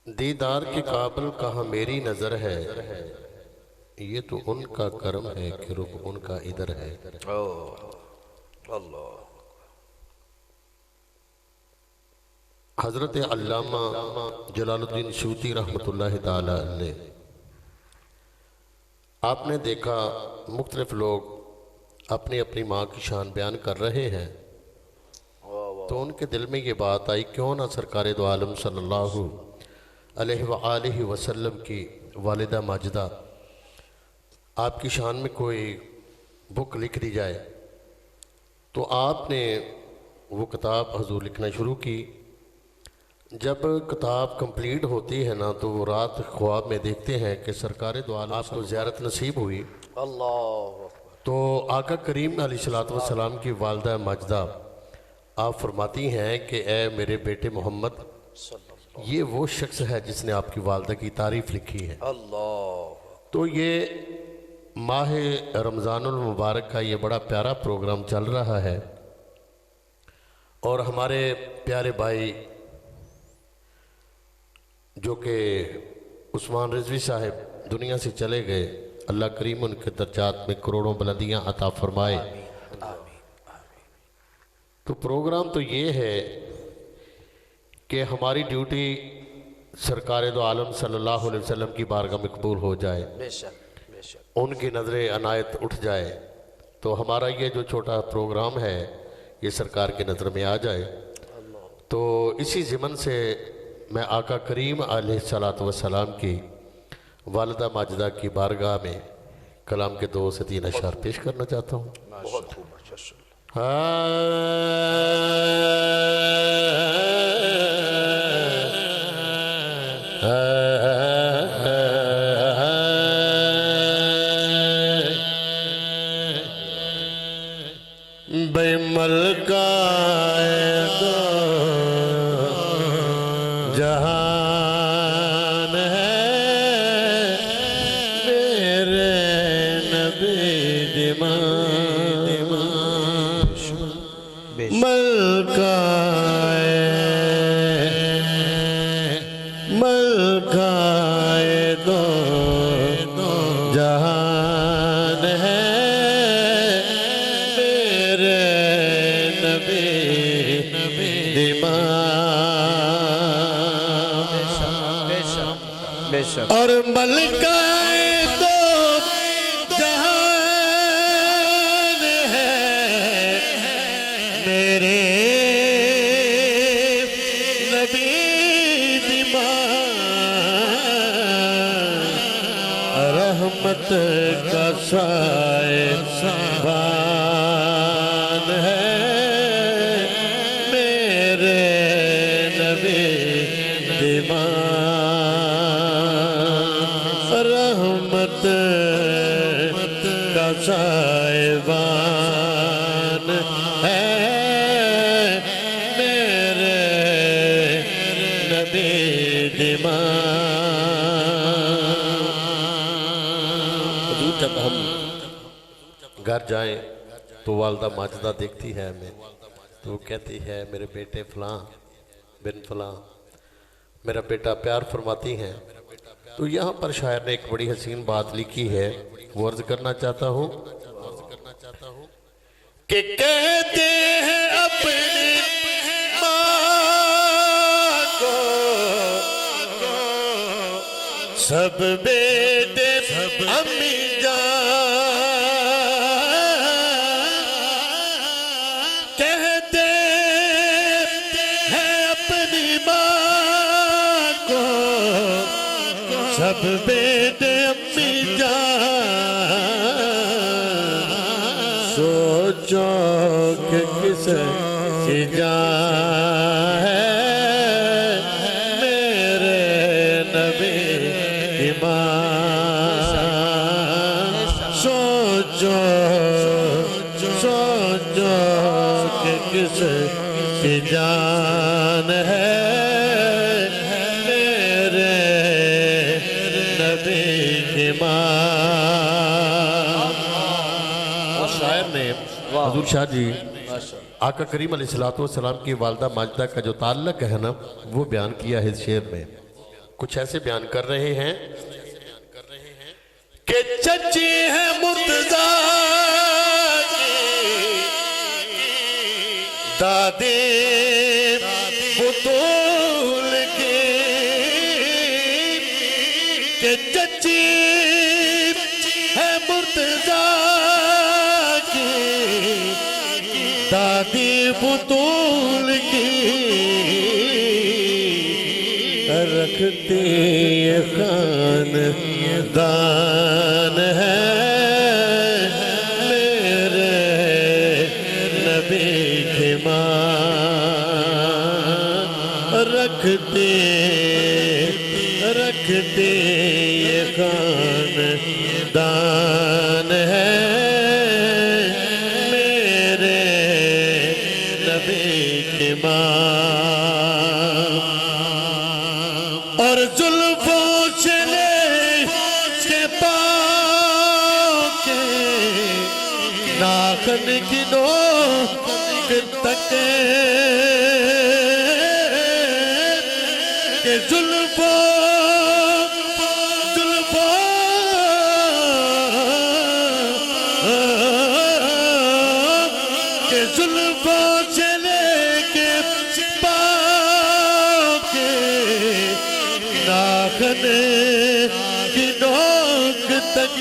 دیدار کے قابل کہاں میری نظر ہے، یہ تو ان کا کرم ہے کہ رخ ان کا ادھر ہے۔ اللہ حضرت علامہ جلال الدین سیوطی رحمۃ اللہ تعالی نے، آپ نے دیکھا مختلف لوگ اپنی اپنی ماں کی شان بیان کر رہے ہیں، تو ان کے دل میں یہ بات آئی کیوں نہ سرکار دو عالم صلی اللہ علیہ وآلہ وسلم کی والدہ ماجدہ آپ کی شان میں کوئی بک لکھ دی جائے۔ تو آپ نے وہ کتاب حضور لکھنا شروع کی۔ جب کتاب کمپلیٹ ہوتی ہے نا تو وہ رات خواب میں دیکھتے ہیں کہ سرکار دو عالم آپ کو زیارت نصیب ہوئی، اللہ، تو آقا کریم علیہ الصلوۃ والسلام کی والدہ ماجدہ آپ فرماتی ہیں کہ اے میرے بیٹے محمد، یہ وہ شخص ہے جس نے آپ کی والدہ کی تعریف لکھی ہے۔ اللہ، تو یہ ماہ رمضان المبارک کا یہ بڑا پیارا پروگرام چل رہا ہے، اور ہمارے پیارے بھائی جو کہ عثمان رضوی صاحب دنیا سے چلے گئے، اللہ کریم ان کے درجات میں کروڑوں بلندیاں عطا فرمائے۔ تو پروگرام تو یہ ہے کہ ہماری ڈیوٹی سرکار دو عالم صلی اللہ علیہ وسلم کی بارگاہ میں قبول ہو جائے، بے شک بے شک، ان کی نظر عنایت اٹھ جائے، تو ہمارا یہ جو چھوٹا پروگرام ہے یہ سرکار کی نظر میں آ جائے۔ تو اسی ضمن سے میں آقا کریم علیہ الصلوۃ والسلام کی والدہ ماجدہ کی بارگاہ میں کلام کے 2 سے 3 اشعار پیش کرنا چاہتا ہوں۔ بہت خوب، ماشاء اللہ۔ بے ملکہ دو جہان ہے میرے نبی دیمان، ملکہ دو جہان ہے بے شک، اور ملکہ دو جہان ہے میرے نبی دیمان، رحمت کا سائے بان ہے میرے نبی دیمان، رحمت کا سائبان ہے میرے نبی دیمان۔ حضور جب ہم گھر جائیں تو والدہ ماجدہ دیکھتی ہے ہمیں، تو وہ کہتی ہے میرے بیٹے فلاں بن فلاں، میرا بیٹا پیار فرماتی ہیں۔ تو یہاں پر شاعر نے ایک بڑی حسین بات لکھی ہے، وہ عرض کرنا چاہتا ہوں کہ کہتے ہیں اپنی ماں کو سب بیٹے امی جان، کہتے ہیں اپنی ماں کو سب بیٹے امی جان، سوچو کہ کس کی جان ہے میرے نبی کی ماں، سوچو کہ کس کی جان ہے میرے نبی کی ماں۔ اور شاعر نے حضور شاہ جی آقا کریم علیہ السلام کی والدہ ماجدہ کا جو تعلق ہے نا وہ بیان کیا ہے اس شعر میں، کچھ ایسے بیان کر رہے ہیں کہ چچی ہے مرتضیٰ دادی بطول کی، کہ چچی ہے مرتضیٰ کی دادی بطول کی، رکھتی خاندان ہے میرے نبی کی ماں، رکھتی خاندان ہے میرے نبی کی ماں، اور زلفوں سے لے کے پاؤں کے ناخن کی نوک تک زلفوں کے زلفوں سے لے کے پاؤں کے ناخن کی نوک تک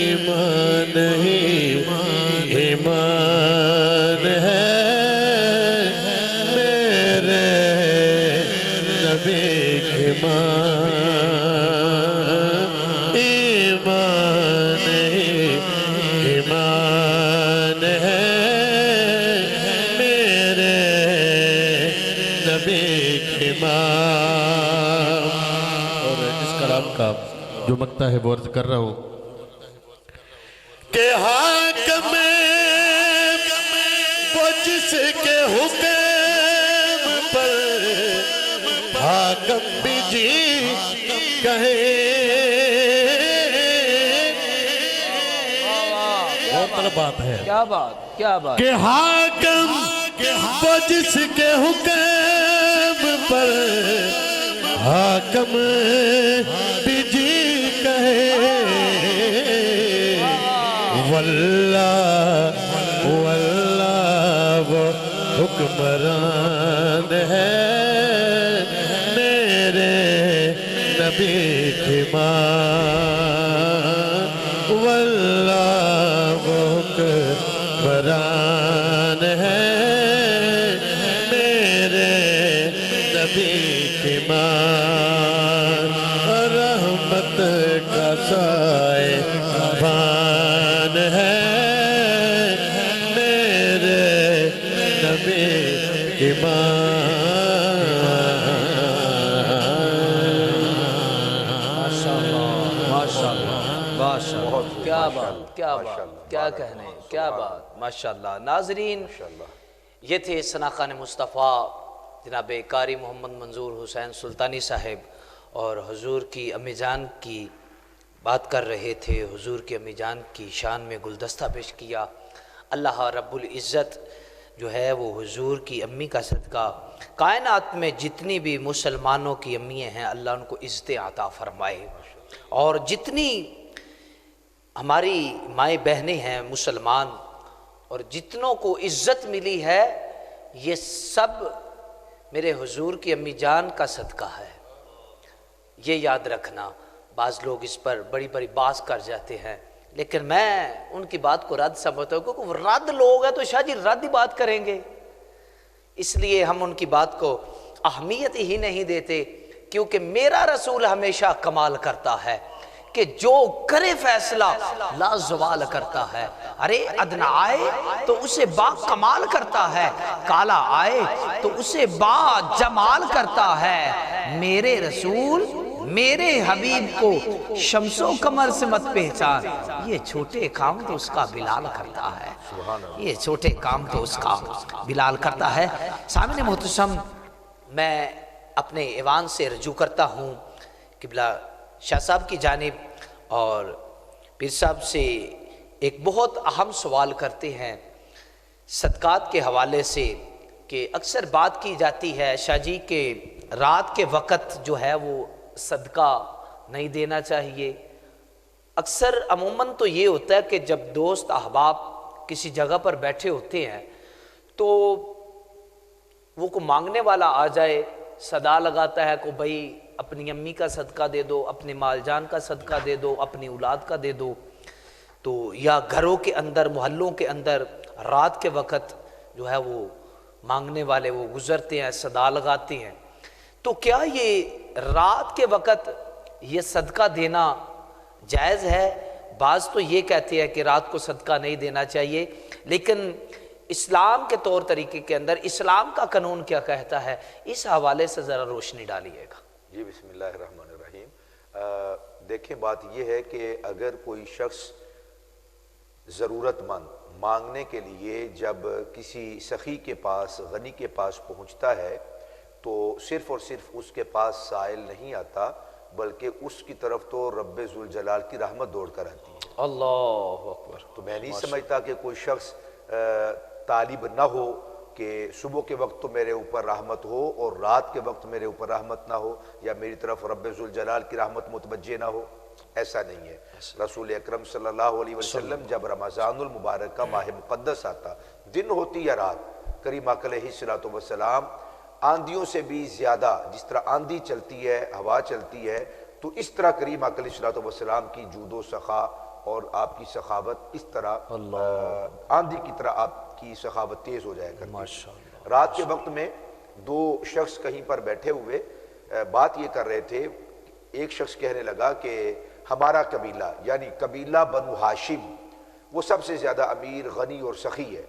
ایمان ہی ایمان ہے میرے نبی کی ایمان ایمان ہی ایمان ہے میرے نبی کی ایمان۔ اور اس کلام کا جو مقطع ہے وہ عرض کر رہا ہوں کہ حاکم وہ جس کے حکم پر حاکم بھی جی کہے، بہت بڑا بات ہے کیا بات کیا بات کہ حاکم وہ جس کے حکم پر حاکم بھی جی کہے، واللہ واللہ وہ حکمران ہے میرے نبی کی ایمان، واللہ وہ حکمران ہے میرے نبی کی ایمان، رحمت کا سائے بان ہے میرے نبی کی کیا بات کیا بات کیا کہنے کیا بات ماشاءاللہ۔ ناظرین یہ تھے ثنا خان مصطفیٰ جناب قاری محمد منظور حسین سلطانی صاحب، اور حضور کی امی جان کی بات کر رہے تھے، حضور کی امی جان کی شان میں گلدستہ پیش کیا۔ اللہ رب العزت جو ہے وہ حضور کی امی کا صدقہ کائنات میں جتنی بھی مسلمانوں کی امییں ہیں اللہ ان کو عزت عطا فرمائے، اور جتنی ہماری مائیں بہنیں ہیں مسلمان اور جتنوں کو عزت ملی ہے یہ سب میرے حضور کی امی جان کا صدقہ ہے۔ یہ یاد رکھنا، بعض لوگ اس پر بڑی بڑی بات کر جاتے ہیں، لیکن میں ان کی بات کو رد سمجھتا ہوں، کیونکہ وہ رد لوگ ہیں تو شاہ جی رد ہی بات کریں گے، اس لیے ہم ان کی بات کو اہمیت ہی نہیں دیتے، کیونکہ میرا رسول ہمیشہ کمال کرتا ہے کہ جو کرے فیصلہ لا زوال کرتا ہے۔ ارے ادنا آئے تو اسے با کمال کرتا ہے، کالا آئے تو اسے با جمال کرتا ہے۔ میرے رسول میرے حبیب کو شمس و قمر سے مت پہچان، یہ چھوٹے کام تو اس کا بلال کرتا ہے، یہ چھوٹے کام تو اس کا بلال کرتا ہے۔ سامعین محترم، میں اپنے ایوان سے رجوع کرتا ہوں قبلہ شاہ صاحب کی جانب، اور پیر صاحب سے ایک بہت اہم سوال کرتے ہیں صدقات کے حوالے سے، کہ اکثر بات کی جاتی ہے شاہ جی کہ رات کے وقت جو ہے وہ صدقہ نہیں دینا چاہیے۔ اکثر عموماً تو یہ ہوتا ہے کہ جب دوست احباب کسی جگہ پر بیٹھے ہوتے ہیں تو وہ کو مانگنے والا آ جائے، صدا لگاتا ہے کہ بھائی اپنی امی کا صدقہ دے دو، اپنے مال جان کا صدقہ دے دو، اپنی اولاد کا دے دو، تو یا گھروں کے اندر محلوں کے اندر رات کے وقت جو ہے وہ مانگنے والے وہ گزرتے ہیں، صدا لگاتے ہیں، تو کیا یہ رات کے وقت یہ صدقہ دینا جائز ہے؟ بعض تو یہ کہتے ہیں کہ رات کو صدقہ نہیں دینا چاہیے، لیکن اسلام کے طور طریقے کے اندر اسلام کا قانون کیا کہتا ہے، اس حوالے سے ذرا روشنی ڈالیے گا۔ جی بسم اللہ الرحمن الرحیم۔ دیکھیں بات یہ ہے کہ اگر کوئی شخص ضرورت مند مانگنے کے لیے جب کسی سخی کے پاس، غنی کے پاس پہنچتا ہے تو صرف اور صرف اس کے پاس سائل نہیں آتا، بلکہ اس کی طرف تو رب ذوالجلال کی رحمت دوڑ کر آتی ہے۔ اللہ اکبر۔ تو میں نہیں سمجھتا کہ کوئی شخص طالب نہ ہو کہ کہ صبح کے وقت تو میرے اوپر رحمت ہو اور رات کے وقت میرے اوپر رحمت نہ ہو، یا میری طرف رب ذوالجلال کی رحمت متوجہ نہ ہو، ایسا نہیں ہے۔ رسول اکرم صلی اللہ علیہ وسلم جب رمضان المبارک کا ماہ مقدس آتا، دن ہوتی یا رات، کریم آقا علیہ الصلوۃ والسلام آندھیوں سے بھی زیادہ، جس طرح آندھی چلتی ہے، ہوا چلتی ہے، تو اس طرح کریم آقا علیہ الصلوۃ والسلام کی جود و سخا اور آپ کی سخاوت اس طرح آندھی کی طرح آپ کی سخاوت تیز ہو جائے کرتی۔ رات کے وقت میں دو شخص کہیں پر بیٹھے ہوئے بات یہ کر رہے تھے، ایک شخص کہنے لگا کہ ہمارا قبیلہ یعنی قبیلہ بنو ہاشم وہ سب سے زیادہ امیر، غنی اور سخی ہے،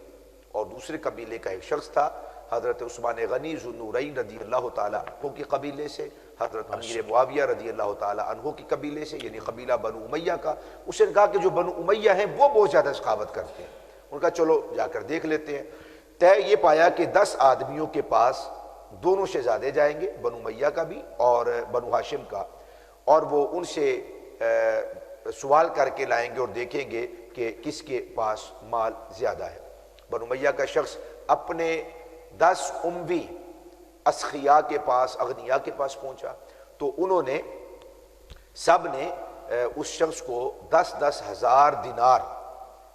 اور دوسرے قبیلے کا ایک شخص تھا حضرت عثمان غنی ذو النورین رضی اللہ تعالیٰ عنہ کے قبیلے سے، حضرت امیر معاویہ رضی اللہ تعالیٰ عنہ کی قبیلے سے، یعنی قبیلہ بنو امیہ کا۔ اس نے کہا کہ جو بنو امیہ ہیں وہ بہت زیادہ سخاوت کرتے ہیں۔ ان کا چلو جا کر دیکھ لیتے ہیں۔ طے یہ پایا کہ 10 آدمیوں کے پاس دونوں شہزادے جائیں گے، بنو امیہ کا بھی اور بنو ہاشم کا، اور وہ ان سے سوال کر کے لائیں گے اور دیکھیں گے کہ کس کے پاس مال زیادہ ہے۔ بنو امیہ کا شخص اپنے 10 اموی اسخیاء کے پاس، اغنیاء کے پاس پہنچا، تو انہوں نے سب نے اس شخص کو 10 ہزار دینار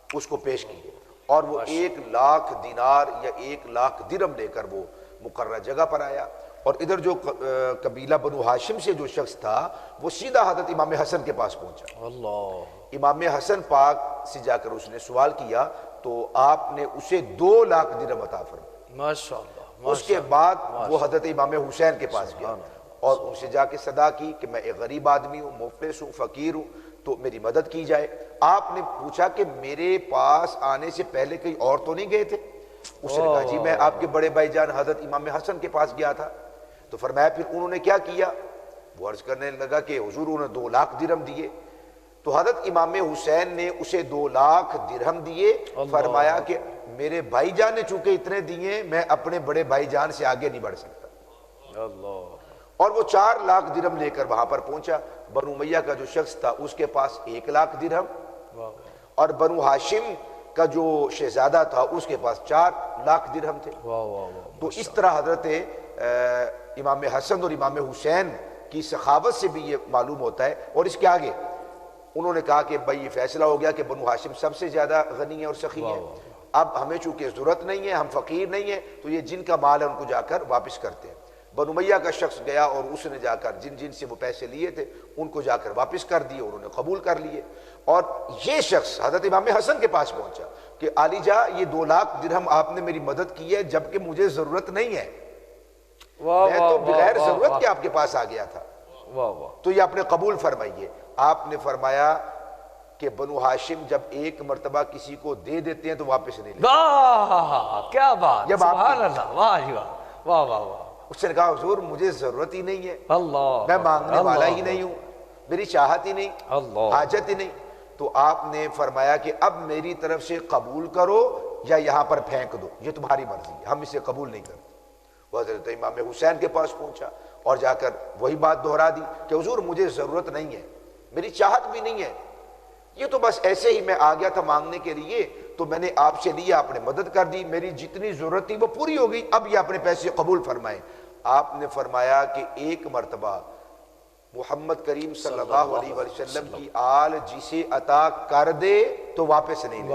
اس کو پیش کیے، اور وہ 1 لاکھ دینار یا 1 لاکھ درہم لے کر وہ مقررہ جگہ پر آیا۔ اور ادھر جو قبیلہ بنو ہاشم سے جو شخص تھا وہ سیدھا حضرت امام حسن کے پاس پہنچا۔ امام حسن پاک سے جا کر اس نے سوال کیا تو آپ نے اسے 2 لاکھ درہم عطا فرمائے۔ ماشاءاللہ۔ اس کے بعد وہ حضرت امام حسین کے پاس گیا اور ان سے جا کے صدا کی کہ میں ایک غریب آدمی ہوں، مفلس ہوں، فقیر ہوں، تو میری مدد کی جائے۔ آپ نے پوچھا کہ میرے پاس آنے سے پہلے کئی اور تو نہیں گئے تھے؟ اس نے کہا جی میں آپ کے بڑے بھائی جان حضرت امام حسن کے پاس گیا تھا۔ تو فرمایا پھر انہوں نے کیا کیا؟ وہ عرض کرنے لگا کہ حضور انہوں نے 2 لاکھ درہم دیے۔ تو حضرت امام حسین نے اسے 2 لاکھ درہم دیے، فرمایا کہ میرے بھائی جان نے چونکہ اتنے دیے، میں اپنے بڑے بھائی جان سے آگے نہیں بڑھ سکتا۔ اور وہ 4 لاکھ درہم لے کر وہاں پر پہنچا۔ بنو امیہ کا جو شخص تھا اس کے پاس 1 لاکھ درہم، اور بنو ہاشم کا جو شہزادہ تھا اس کے پاس 4 لاکھ درہم تھے۔ تو اس طرح حضرت امام حسن اور امام حسین کی سخاوت سے بھی یہ معلوم ہوتا ہے۔ اور اس کے آگے انہوں نے کہا کہ بھائی یہ فیصلہ ہو گیا کہ بنو ہاشم سب سے زیادہ غنی ہے اور سخی ہے، اب ہمیں چونکہ ضرورت نہیں ہے، ہم فقیر نہیں ہیں، تو یہ جن کا مال ہے ان کو جا کر واپس کرتے ہیں۔ بنو امیہ کا شخص گیا اور اس نے جا کر جن سے وہ پیسے لیے تھے ان کو جا کر واپس کر دیے، انہوں نے قبول کر لیے۔ اور یہ شخص حضرت امام حسن کے پاس پہنچا کہ علی جا یہ 2 لاکھ درہم آپ نے میری مدد کی ہے جبکہ مجھے ضرورت نہیں ہے، میں تو بغیر ضرورت کے آپ کے پاس آ گیا تھا، تو یہ آپ نے قبول فرمائیے۔ آپ نے فرمایا کہ بنو ہاشم جب ایک مرتبہ کسی کو دے دیتے ہیں تو واپس نہیں لیتے۔ کیا بات، جب آپ سبحان اللہ، واہ جی واہ، واہ واہ واہ۔ اس نے کہا حضور مجھے ضرورت ہی نہیں ہے، اللہ، میں مانگنے والا ہی نہیں ہوں، میری چاہت ہی نہیں، اللہ، حاجت ہی نہیں۔ تو آپ نے فرمایا کہ اب میری طرف سے قبول کرو یا یہاں پر پھینک دو، یہ تمہاری مرضی ہے، ہم اسے قبول نہیں کرتے۔ وہ حضرت امام حسین کے پاس پہنچا اور جا کر وہی بات دہرا دی کہ حضور مجھے ضرورت نہیں ہے، میری چاہت بھی نہیں ہے، یہ تو بس ایسے ہی میں آ گیا تھا مانگنے کے لیے، تو میں نے آپ سے لیا، آپ نے مدد کر دی، میری جتنی ضرورت تھی وہ پوری ہو گئی، اب یہ اپنے پیسے قبول فرمائیں۔ آپ نے فرمایا کہ ایک مرتبہ محمد کریم صلی اللہ علیہ وسلم کی آل جسے عطا کر دے تو واپس نہیں لے۔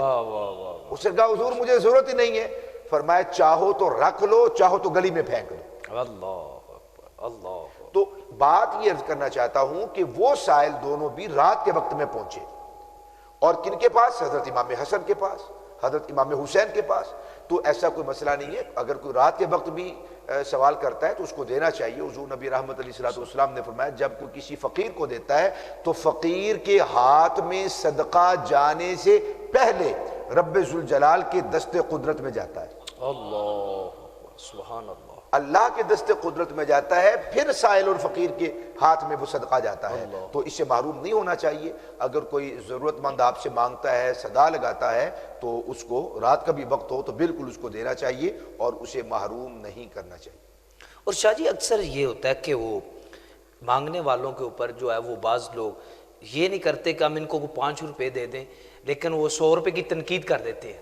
اس نے کہا حضور مجھے ضرورت ہی نہیں ہے، فرمایا چاہو تو رکھ لو، چاہو تو گلی میں پھینک دو۔ اللہ۔ تو بات یہ عرض کرنا چاہتا ہوں کہ وہ سائل دونوں بھی رات کے وقت میں پہنچے، اور کن کے پاس؟ حضرت امام حسن کے پاس، حضرت امام حسین کے پاس۔ تو ایسا کوئی مسئلہ نہیں ہے، اگر کوئی رات کے وقت بھی سوال کرتا ہے تو اس کو دینا چاہیے۔ حضور نبی رحمت علیہ الصلوۃ والسلام نے فرمایا جب کوئی کسی فقیر کو دیتا ہے تو فقیر کے ہاتھ میں صدقہ جانے سے پہلے رب ذوالجلال کے دست قدرت میں جاتا ہے، اللہ، سبحان اللہ، اللہ کے دست قدرت میں جاتا ہے، پھر سائل اور فقیر کے ہاتھ میں وہ صدقہ جاتا ہے۔ تو اس سے محروم نہیں ہونا چاہیے۔ اگر کوئی ضرورت مند آپ سے مانگتا ہے، صدا لگاتا ہے، تو اس کو رات کا بھی وقت ہو تو بالکل اس کو دینا چاہیے اور اسے محروم نہیں کرنا چاہیے۔ اور شاہ جی اکثر یہ ہوتا ہے کہ وہ مانگنے والوں کے اوپر جو ہے وہ بعض لوگ یہ نہیں کرتے کہ ہم ان کو 5 روپے دے دیں، لیکن وہ 100 روپے کی تنقید کر دیتے ہیں،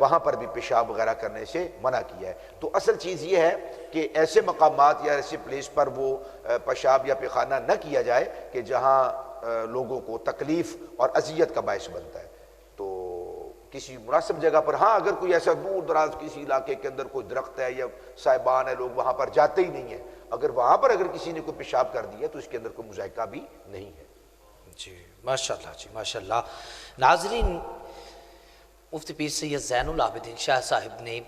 وہاں پر بھی پیشاب وغیرہ کرنے سے منع کیا ہے۔ تو اصل چیز یہ ہے کہ ایسے مقامات یا ایسے پلیس پر وہ پیشاب یا پیخانہ نہ کیا جائے کہ جہاں لوگوں کو تکلیف اور اذیت کا باعث بنتا ہے۔ تو کسی مناسب جگہ پر، ہاں اگر کوئی ایسا دور دراز کسی علاقے کے اندر کوئی درخت ہے یا سائبان ہے، لوگ وہاں پر جاتے ہی نہیں ہیں، اگر وہاں پر اگر کسی نے کوئی پیشاب کر دیا تو اس کے اندر کوئی مذائقہ بھی نہیں ہے۔ جی ماشاءاللہ، جی ماشاءاللہ۔ ناظرین، مفتی پیر سید زین العابدین شاہ صاحب نے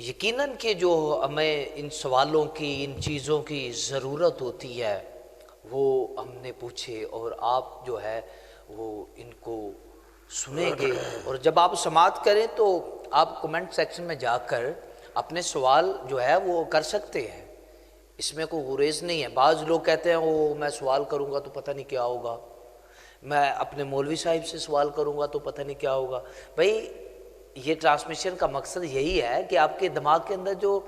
یقیناً کہ جو ہمیں ان سوالوں کی، ان چیزوں کی ضرورت ہوتی ہے وہ ہم نے پوچھے، اور آپ جو ہے وہ ان کو سنیں گے، اور جب آپ سماعت کریں تو آپ کمنٹ سیکشن میں جا کر اپنے سوال جو ہے وہ کر سکتے ہیں، اس میں کوئی گریز نہیں ہے۔ بعض لوگ کہتے ہیں وہ میں سوال کروں گا تو پتہ نہیں کیا ہوگا، میں اپنے مولوی صاحب سے سوال کروں گا تو پتہ نہیں کیا ہوگا۔ بھائی یہ ٹرانسمیشن کا مقصد یہی ہے کہ آپ کے دماغ کے اندر جو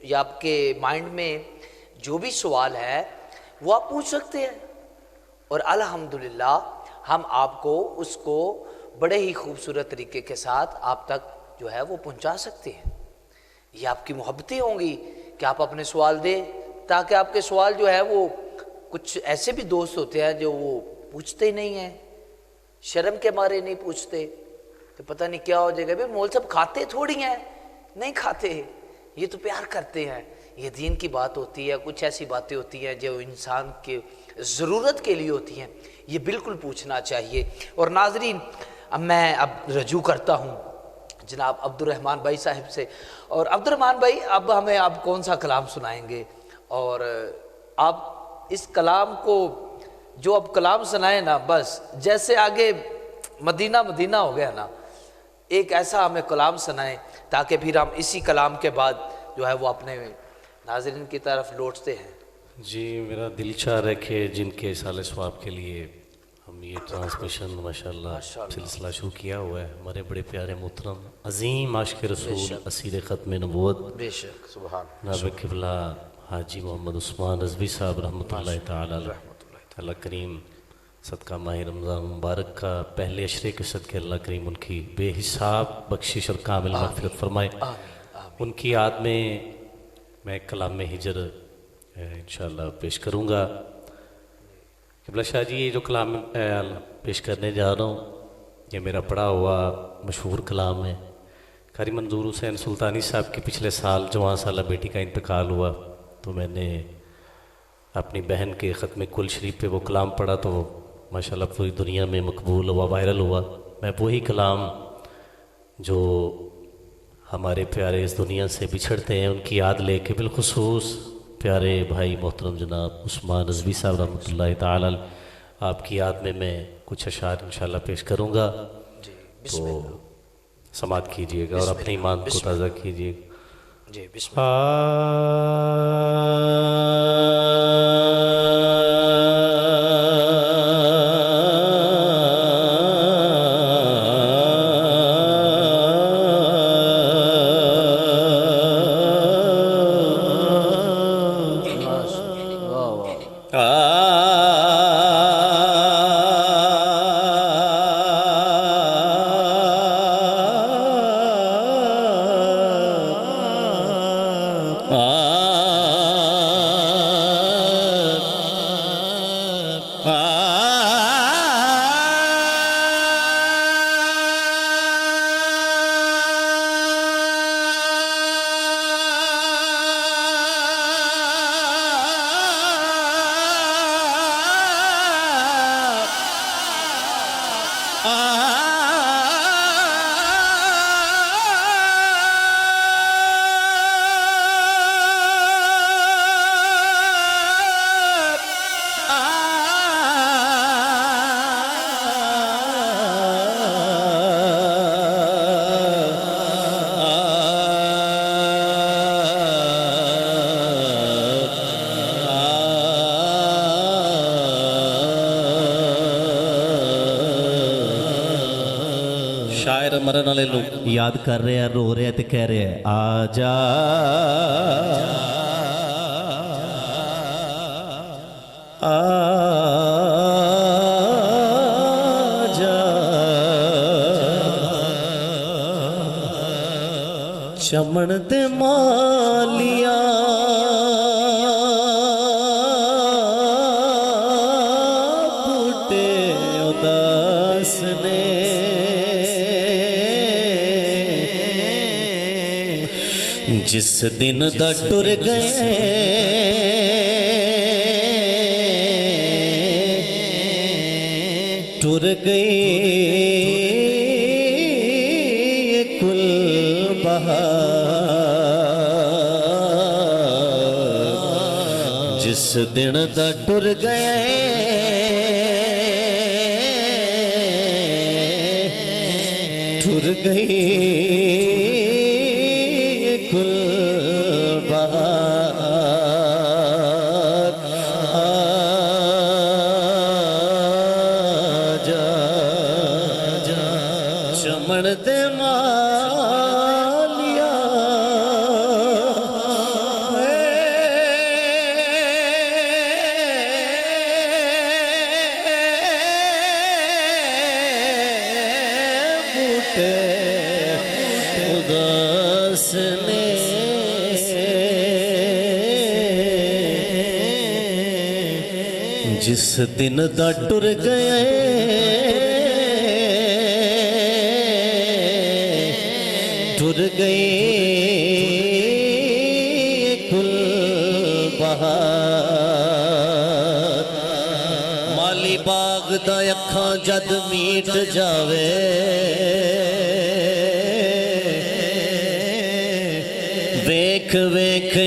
یا آپ کے مائنڈ میں جو بھی سوال ہے وہ آپ پوچھ سکتے ہیں، اور الحمدللہ ہم آپ کو اس کو بڑے ہی خوبصورت طریقے کے ساتھ آپ تک جو ہے وہ پہنچا سکتے ہیں۔ یہ آپ کی محبتیں ہوں گی کہ آپ اپنے سوال دیں، تاکہ آپ کے سوال جو ہے وہ، کچھ ایسے بھی دوست ہوتے ہیں جو وہ پوچھتے ہی نہیں ہیں، شرم کے مارے نہیں پوچھتے کہ پتہ نہیں کیا ہو جائے گا۔ بھائی مول صاحب کھاتے تھوڑی ہیں، نہیں کھاتے، یہ تو پیار کرتے ہیں۔ یہ دین کی بات ہوتی ہے، کچھ ایسی باتیں ہوتی ہیں جو انسان کے ضرورت کے لیے ہوتی ہیں، یہ بالکل پوچھنا چاہیے۔ اور ناظرین، میں اب رجوع کرتا ہوں جناب عبد الرحمن بھائی صاحب سے، اور عبد الرحمن بھائی اب ہمیں آپ کون سا کلام سنائیں گے؟ اور آپ اس کلام کو جو اب کلام سنائیں نا، بس جیسے آگے مدینہ مدینہ ہو گیا نا، ایک ایسا ہمیں کلام سنائیں تاکہ پھر ہم اسی کلام کے بعد جو ہے وہ اپنے ناظرین کی طرف لوٹتے ہیں۔ جی، میرا دل چاہ رہا ہے کہ جن کے اصال ثواب کے لیے ہم یہ ٹرانسمیشن ماشاءاللہ سلسلہ شروع کیا ہوا ہے، ہمارے بڑے پیارے محترم عظیم عاشق رسول اسیر ختم نبوت بے شک، سبحان نائب قبلہ حاجی محمد عثمان رضوی صاحب رحمۃ اللہ تعالی علیہ، اللہ کریم صدقہ ماہ رمضان مبارک کا پہلے عشرے کے صدقے اللہ کریم ان کی بے حساب بخشش اور کامل مغفرت فرمائے۔ ان کی یاد میں میں کلام ہجر انشاءاللہ پیش کروں گا۔ قبلہ شاہ جی، یہ جو کلام پیش کرنے جا رہا ہوں یہ میرا پڑھا ہوا مشہور کلام ہے۔ قاری منظور حسین سلطانی صاحب کی پچھلے سال جوان سالہ بیٹی کا انتقال ہوا، تو میں نے اپنی بہن کے ختم کل شریف پہ وہ کلام پڑھا، تو ماشاءاللہ پوری دنیا میں مقبول ہوا، وائرل ہوا۔ میں وہی کلام جو ہمارے پیارے اس دنیا سے بچھڑتے ہیں ان کی یاد لے کے، بالخصوص پیارے بھائی محترم جناب عثمان رضوی صاحب رحمۃ اللہ تعالی علیہ، آپ کی یاد میں کچھ اشعار انشاءاللہ پیش کروں گا، تو سماعت کیجئے گا اور اپنے ایمان کو تازہ کیجئے گا۔ جی بسم اللہ۔ شاعر مرن والے لوگ یاد کر رہے ہیں، رو رہے ہیں تے کہہ رہے ہیں آ جا آ جا چمن دے مالیا بوٹے اداس نے جس دن دا ٹر گئے ٹر گئی کل بہار جس دن دا ٹر گئے ٹر گئی کل بہار آجا چمن دے مالیا بوٹے اداس نے جس دن دا ٹر گئے ٹر گئی کل بہار مالی باغ دا اکھاں جد میٹ جاوے ویکھ ویکھ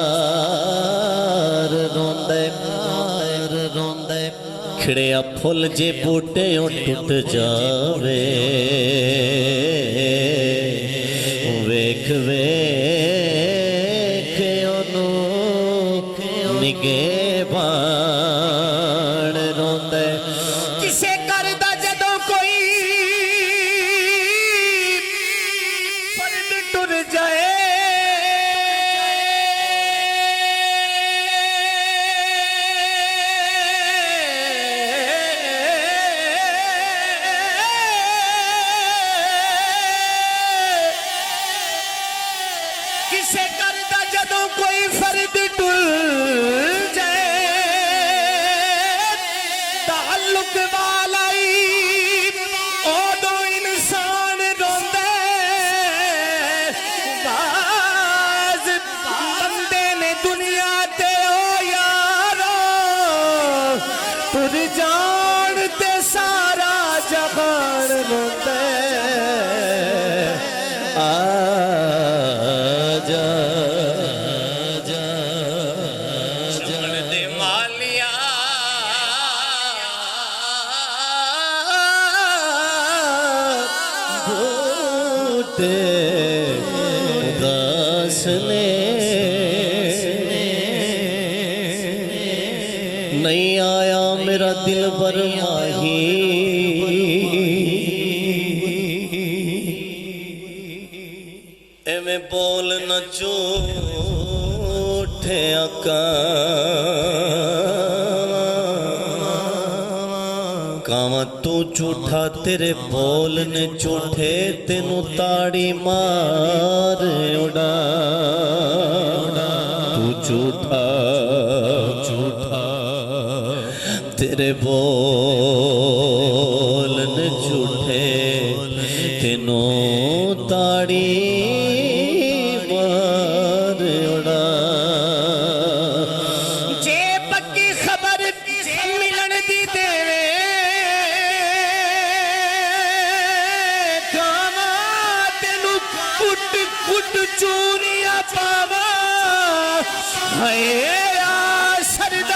گلزار روندے کھڑیا پھول جے بوٹے ٹوٹ جاوے ویکھ ویکھ نگے بان روندے کسے کردہ جدوں کوئی فرد ٹر جائے کسے کردہ جدوں کوئی فرد ٹر جائے تعلق والائی اودو انسان روندے باز بندے نے دنیا تے او یارو تر جان تے سارا جہان روندے چمن دے مالیا بوٹے اداس نے نہیں آیا میرا دل بر ماہی میں بول نہ جھوٹے کاواں تو جھوٹا تیرے بول نے جھوٹے تینوں تاڑی مار اڑا تو جھوٹا تیرے بول نے جھوٹے تینوں تاڑی چوریا پاوا ہے سردار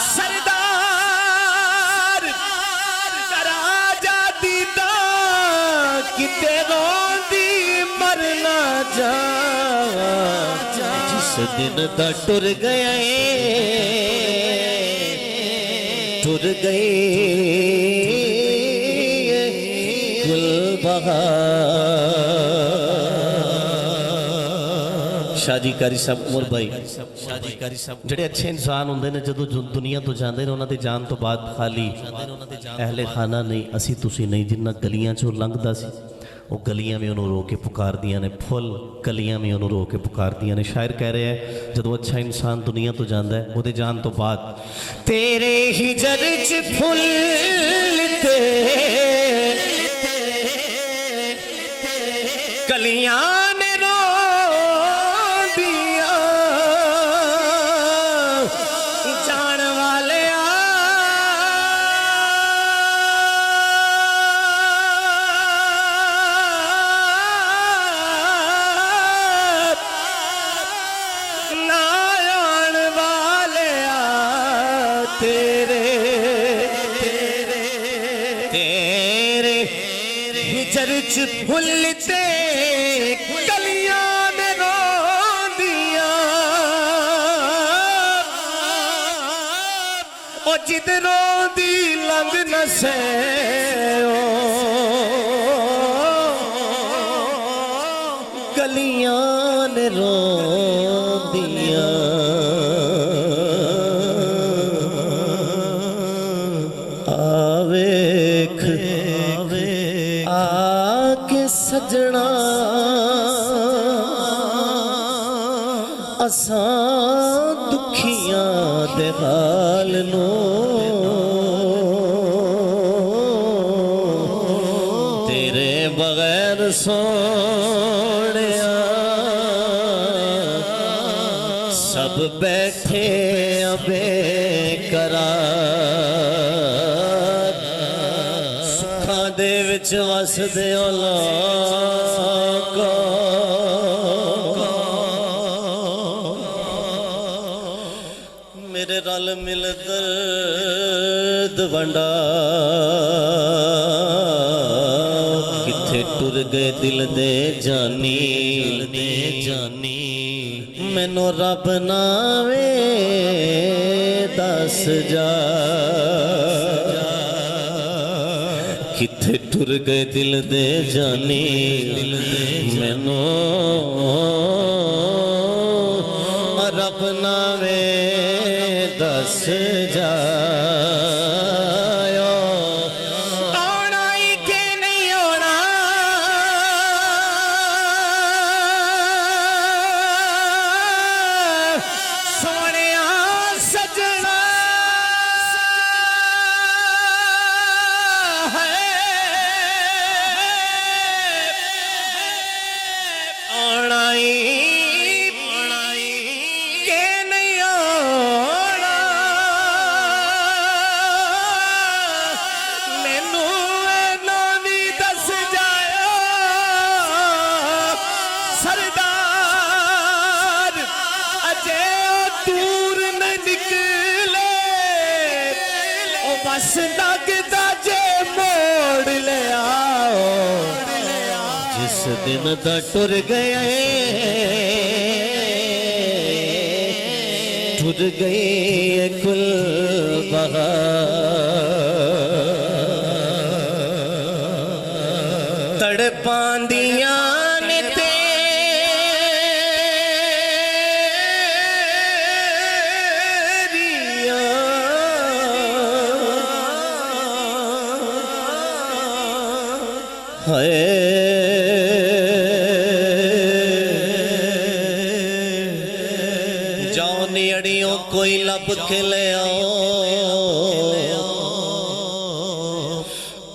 سردار کرا جا دیتا کتے روندی مرنا جا جس دن دا ٹر گیا ٹر گئی گل بہار شاہ جی کاری صاحب عمر بھائی جڑے اچھے انسان ہوندے نے جدوں دنیا تو جاندے نے انہاں دی جان تو بعد خالی اہل خانہ نہیں اسی تسی نہیں جنہ گلیاں چوں لنگدا سی وہ گلیاں میں انہوں رو کے پکار دیاں نے پھل گلیاں میں انہوں رو کے پکار دیاں نے شاعر کہہ رہے ہیں جدو اچھا انسان دنیا تو جاندہ ہے وہ دے جان تو بعد تیرے ہی جرچ پھلتے گلیاں میں رو دیا جان والے چرچ پھلتے گلیاں میں رو دیا او جد رو دی لنگ نہ سے گلیاں نے رو دیا آویکھ آکے سجنا اساں دکھیاں دے حال نو تیرے بغیر سونیا سب بیٹھے بے قرار سکھاں دے وچ وس دے لوکاں میرے رل مل درد ونڈا کتھے ٹر گئے دل دے جانی مینوں رب ناوے دس جا کتھے ٹر گئے دل دے جانی مینوں رب ناوے دس جا بس لگتا جے موڑ لے آؤ جس دن دا ٹر گئے ٹر گئی کل بہار تڑپاندیاں نے جاؤ نیڑیوں کوئی لب کے لے آؤ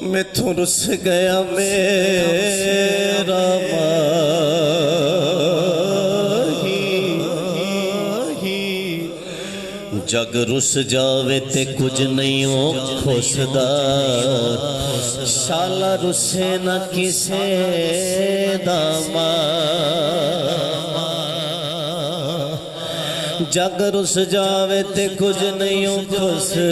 میں تو رس گیا میرا ماہی جگ رس جاوے تے کچھ نہیں ہو خوشدا شالا رسے نہ کسے داما جگ رس جاوے تے کچھ نہیں ہو خوشدا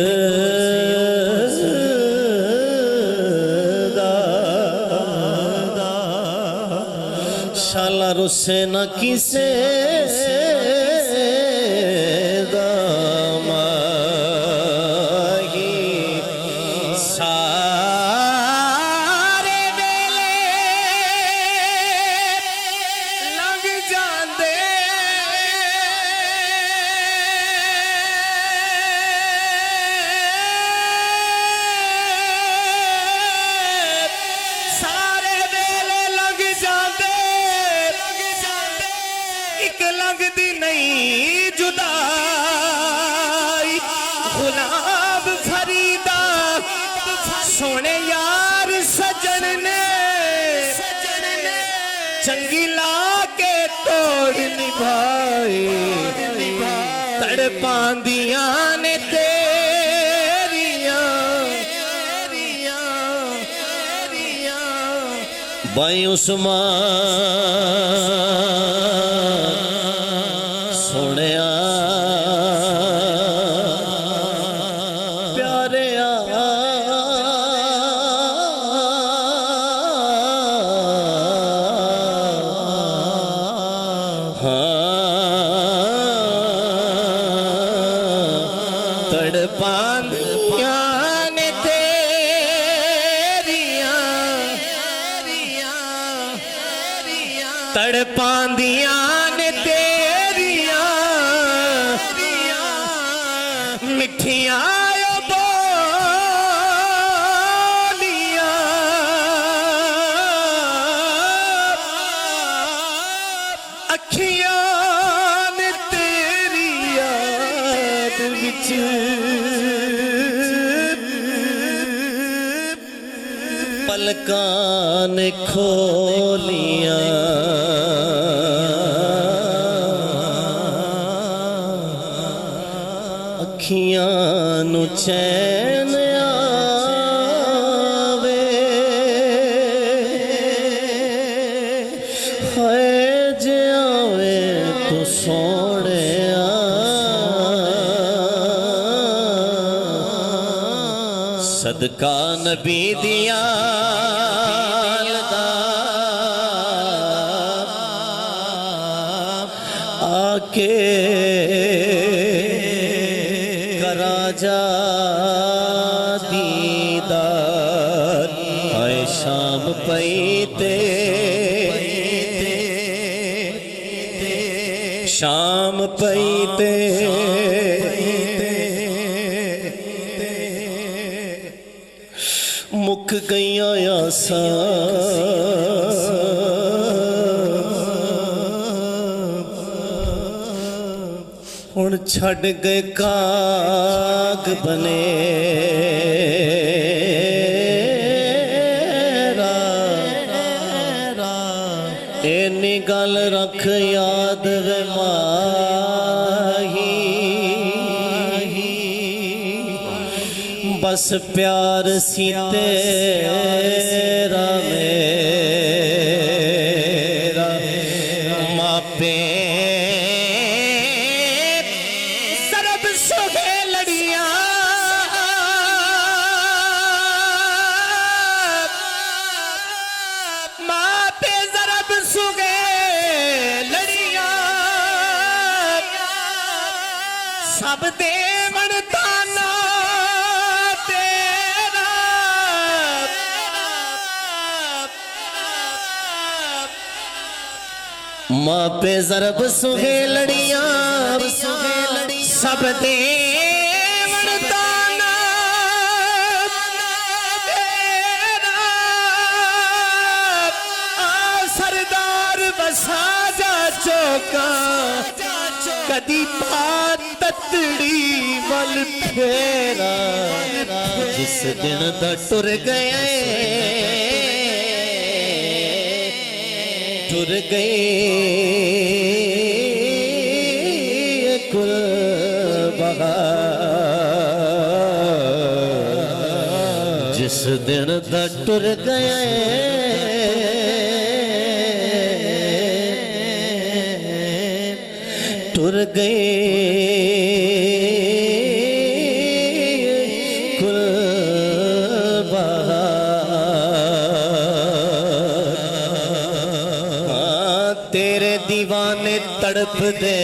شالا رسے نہ کسے سونے یار سجن نے چنگی لا کے توڑ نبھائے تڑپاندیاں نے تیریاں بھائی عثمان سونیا پیارے تڑپاندیاں نے تڑپاندیاں نے تیریاں مٹھیاں بولیاں اکھیاں نے تیری یاد وچ پلکاں نے کھولیاں اکھیاں نو چین آوے ہائے جے آوے تو سوڑیا صدقہ نبی دیا آکے راجا دیدار آئے شام پیتے شام پیتے مک گئیاں ہن چھڑ گئے کاغ بنے اینی گل رکھ یاد وے ماہی بس پیار سی تیرا میرا ماپے سب دیون تانا تیرا ماں پہ ضرب سوہے لڑیاں سب دیون تانا تیرا سردار بسا جا چوکا کدی تتڑی ول پھیرا جس دن دا ٹر گئے کل بہار جس دن دا ٹر گئے ٹر گئے کل بہار تیرے دیوانے تڑپ دے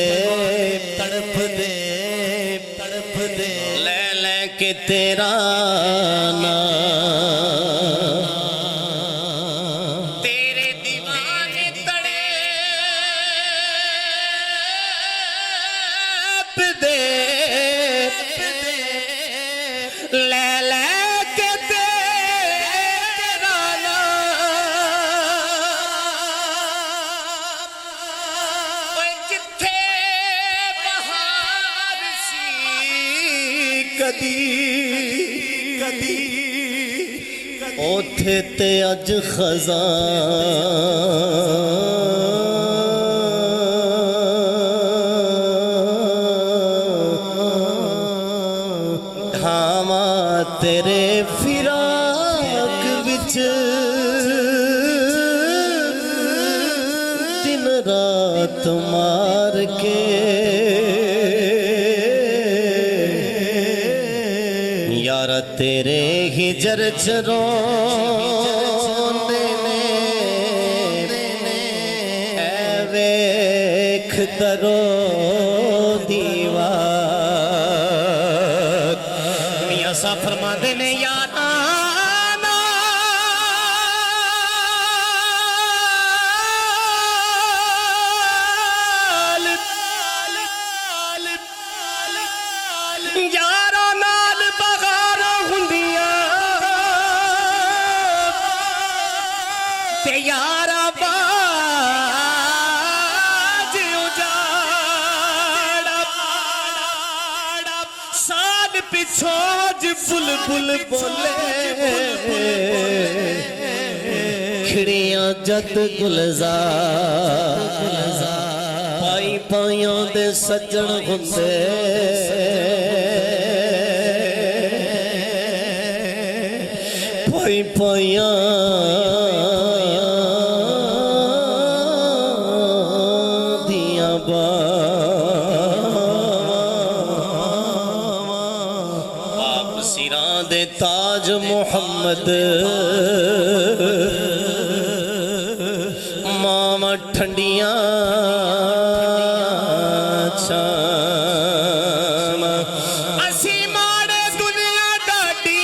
لے لے کے تیرا نام تیرے دیوانے تڑپ دے لے لے کے تیرا نام جتھے بہار سی کدی اوتھے تے اج خزاں ہاں تیرے فراق وچ دن رات مار کے یارا تیرے ہجر چروندے نے اے ویکھ درو دیوار میاں صاحب فرماندے نے یارا یارا نال بغاراں ہوندیاں تے یارا باج اجاڑا سال پچھوں بلبل بولے کھڑیاں جد گلزار پائی پائیاں دے سجن ہوندے پائی پائیاں دیاں باپ سیراں دے تاج محمد ماما ٹھنڈیاں چھام اسی ماڑے دنیا ڈاڈی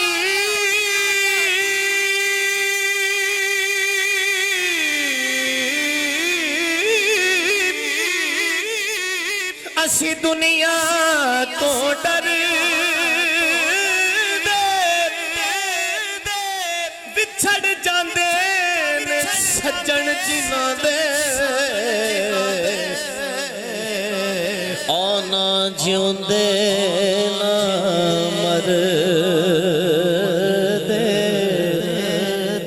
اسی دنیا تو ڈر بچھڑ جاندے نے سجن جنہاں دے آنا جیوندے نہ مردے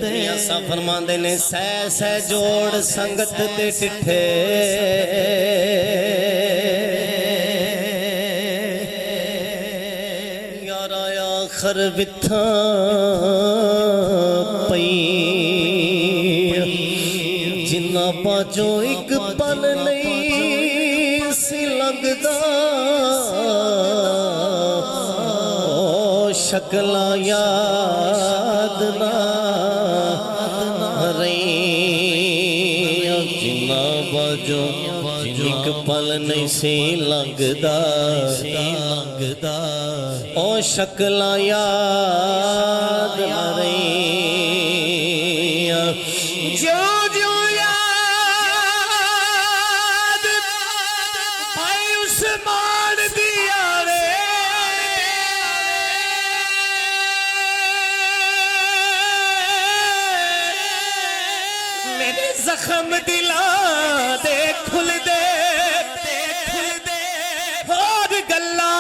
میاں صاحب فرماندے نے سہ سہ جوڑ سنگت تے ٹٹھے یارا آخر وتھاں پئی جنہ پاچوں ایک پل نہیں سی لگدا شکلاں یاد نہ رہی جنہ پاچوں ایک پل نہیں سی لگدا او شکلاں یاد نہ رہی جو جو یاد بھائی عثمان دی آوے میرے زخم دلا دے کھل دے اور گلا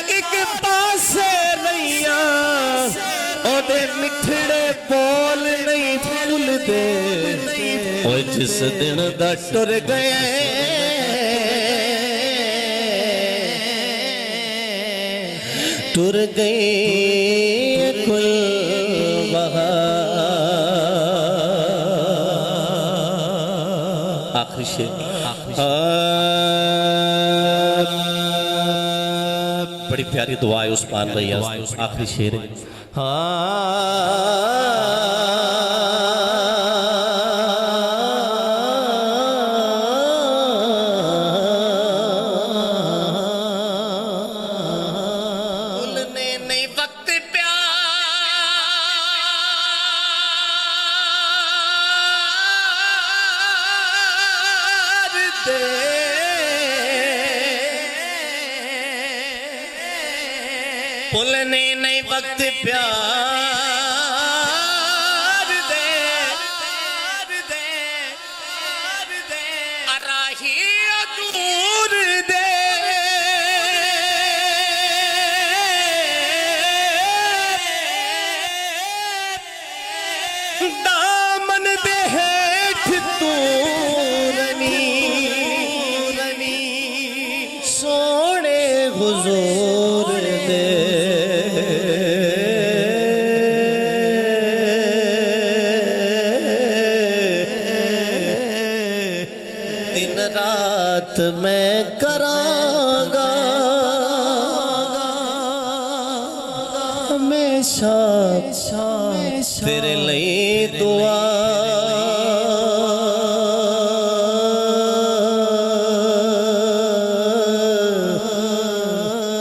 ایک پاسے رہیاں او دے مٹھڑے بول نہیں بھول دے او جس دن دا ٹر گئے ٹر گئے کل بہار آخری شیر بڑی پیاری دعا ہے عثمان بھائی آخری شیر ہے بھولنے نہیں وقت پیار دے بھولنے نہیں وقت پیار دے اراہی دور دے زیارت میں کراں گا ہمیشہ تیرے لئی دعا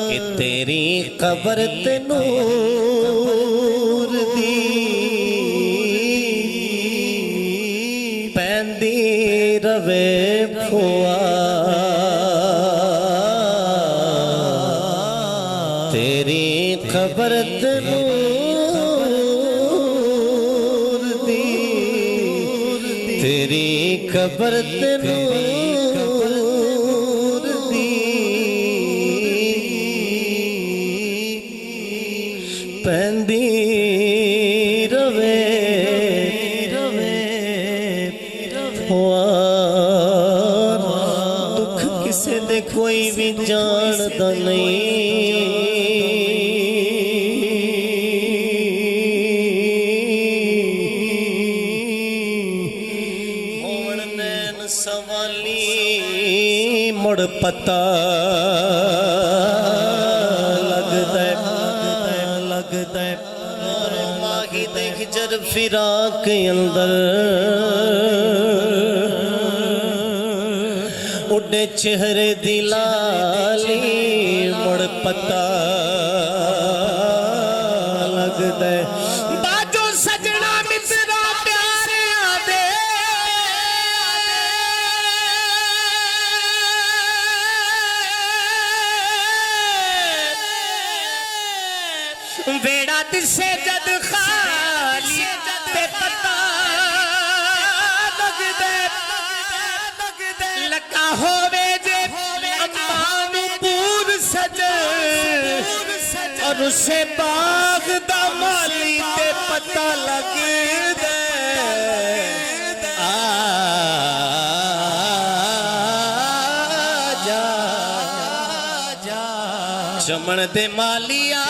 کہ تیری قبر تے نور دی پیندی روے پھوا تیری قبر تے نور دی تیری قبر تے نور دی پیندی روے دکھ کسے دے کوئی بھی جاندا نہیں ہون نین سوالی مڑ پتہ لگدا ہے ماہی دے ہجر فراق اندر اڈے چہرے دی لالی مڑ پتہ لگدا ہے باجو سجنا مترا پیاریاں دے ویڑا دسے جد خالی تے پتہ لگدے لکا ہووے جے امانو پور سجے اور اسے باغ دا مالی تے پتہ لگدے آجا چمن دے مالیا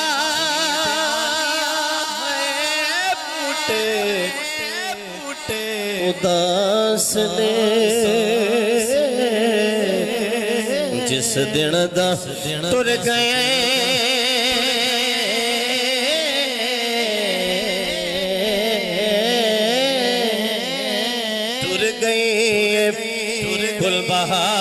اداس نے جس دن دا تر گئے تر گئے گل بہار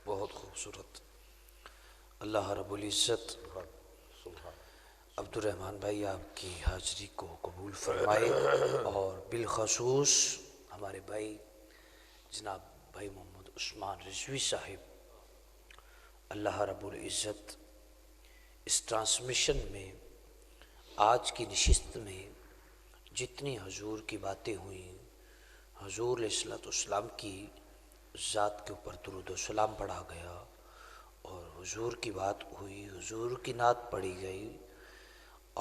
بہت خوبصورت. اللہ رب العزت عبد الرحمن بھائی آپ کی حاضری کو قبول فرمائے اور بالخصوص ہمارے بھائی جناب بھائی محمد عثمان رضوی صاحب، اللہ رب العزت اس ٹرانسمیشن میں آج کی نشست میں جتنی حضور کی باتیں ہوئیں، حضور علیہ السلام کی ذات کے اوپر درود و سلام پڑھا گیا اور حضور کی بات ہوئی، حضور کی نعت پڑھی گئی،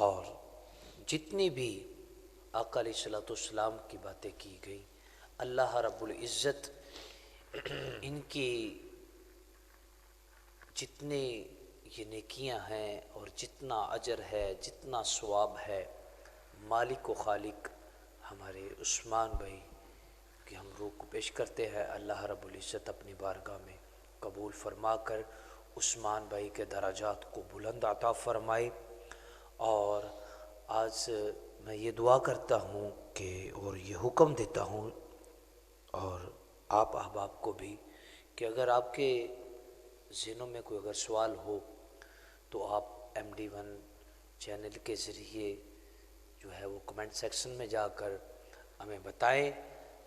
اور جتنی بھی آقا علیہ السلام کی باتیں کی گئی، اللہ رب العزت ان کی جتنے یہ نیکیاں ہیں اور جتنا اجر ہے، جتنا ثواب ہے، مالک و خالق ہمارے عثمان بھائی کہ ہم روح کو پیش کرتے ہیں، اللہ رب العزت اپنی بارگاہ میں قبول فرما کر عثمان بھائی کے درجات کو بلند عطا فرمائے. اور آج میں یہ دعا کرتا ہوں کہ اور یہ حکم دیتا ہوں اور آپ احباب کو بھی کہ اگر آپ کے ذہنوں میں کوئی اگر سوال ہو تو آپ MD1 چینل کے ذریعے جو ہے وہ کمنٹ سیکشن میں جا کر ہمیں بتائیں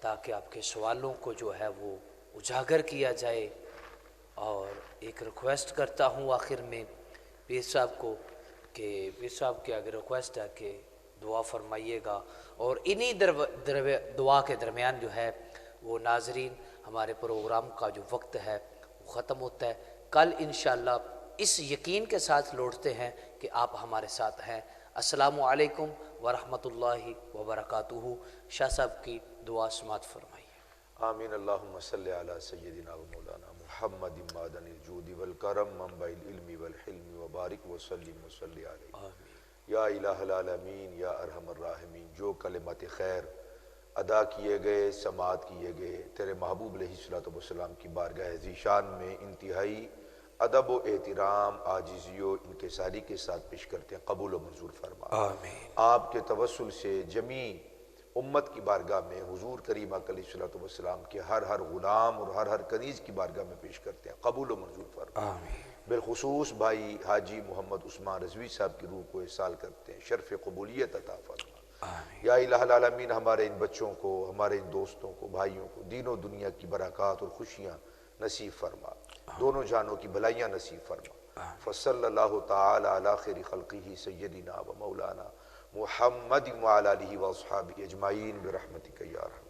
تاکہ آپ کے سوالوں کو جو ہے وہ اجاگر کیا جائے. اور ایک ریکویسٹ کرتا ہوں آخر میں پیر صاحب کو کہ پیر صاحب کے اگر ریکویسٹ ہے کہ دعا فرمائیے گا. اور انہی دعا کے درمیان جو ہے وہ ناظرین ہمارے پروگرام کا جو وقت ہے وہ ختم ہوتا ہے. کل انشاءاللہ اس یقین کے ساتھ لوٹتے ہیں کہ آپ ہمارے ساتھ ہیں. السلام علیکم ورحمۃ اللہ وبرکاتہ. شاہ صاحب کی دعا سماعت فرمائیے. آمین. اللہم صلی علی سیدنا و مولانا محمد معدن الجود والکرم منبع العلم والحلم وبارک وسلم وصلی علیہ. آمین. یا الہ العالمین یا ارحم الراحمین. جو کلمات خیر ادا کیے گئے سماعت کیے گئے تیرے محبوب علیہ الصلوۃ والسلام کی بارگاہ ذیشان میں انتہائی ادب و احترام عاجزی و انکساری کے ساتھ پیش کرتے ہیں. قبول و منظور فرما. آمین. آپ کے توسل سے جمیع امت کی بارگاہ میں حضور کریم علیہ الصلوۃ والسلام کے ہر غلام اور ہر کنیز کی بارگاہ میں پیش کرتے ہیں. قبول و منظور فرما. آمین. بالخصوص بھائی حاجی محمد عثمان رضوی صاحب کی روح کو احسال کرتے ہیں. شرف قبولیت عطا فرما. آمین. یا الہ العالمین ہمارے ان بچوں کو ہمارے ان دوستوں کو بھائیوں کو دین و دنیا کی برکات اور خوشیاں نصیب فرما. دونوں جانوں کی بھلائیاں نصیب فرما. فصلی اللہ تعالی علی خیر خلقہ سیدنا و مولانا محمد وعلی آلہ و اصحابہ اجمعین برحمتک یا ارحم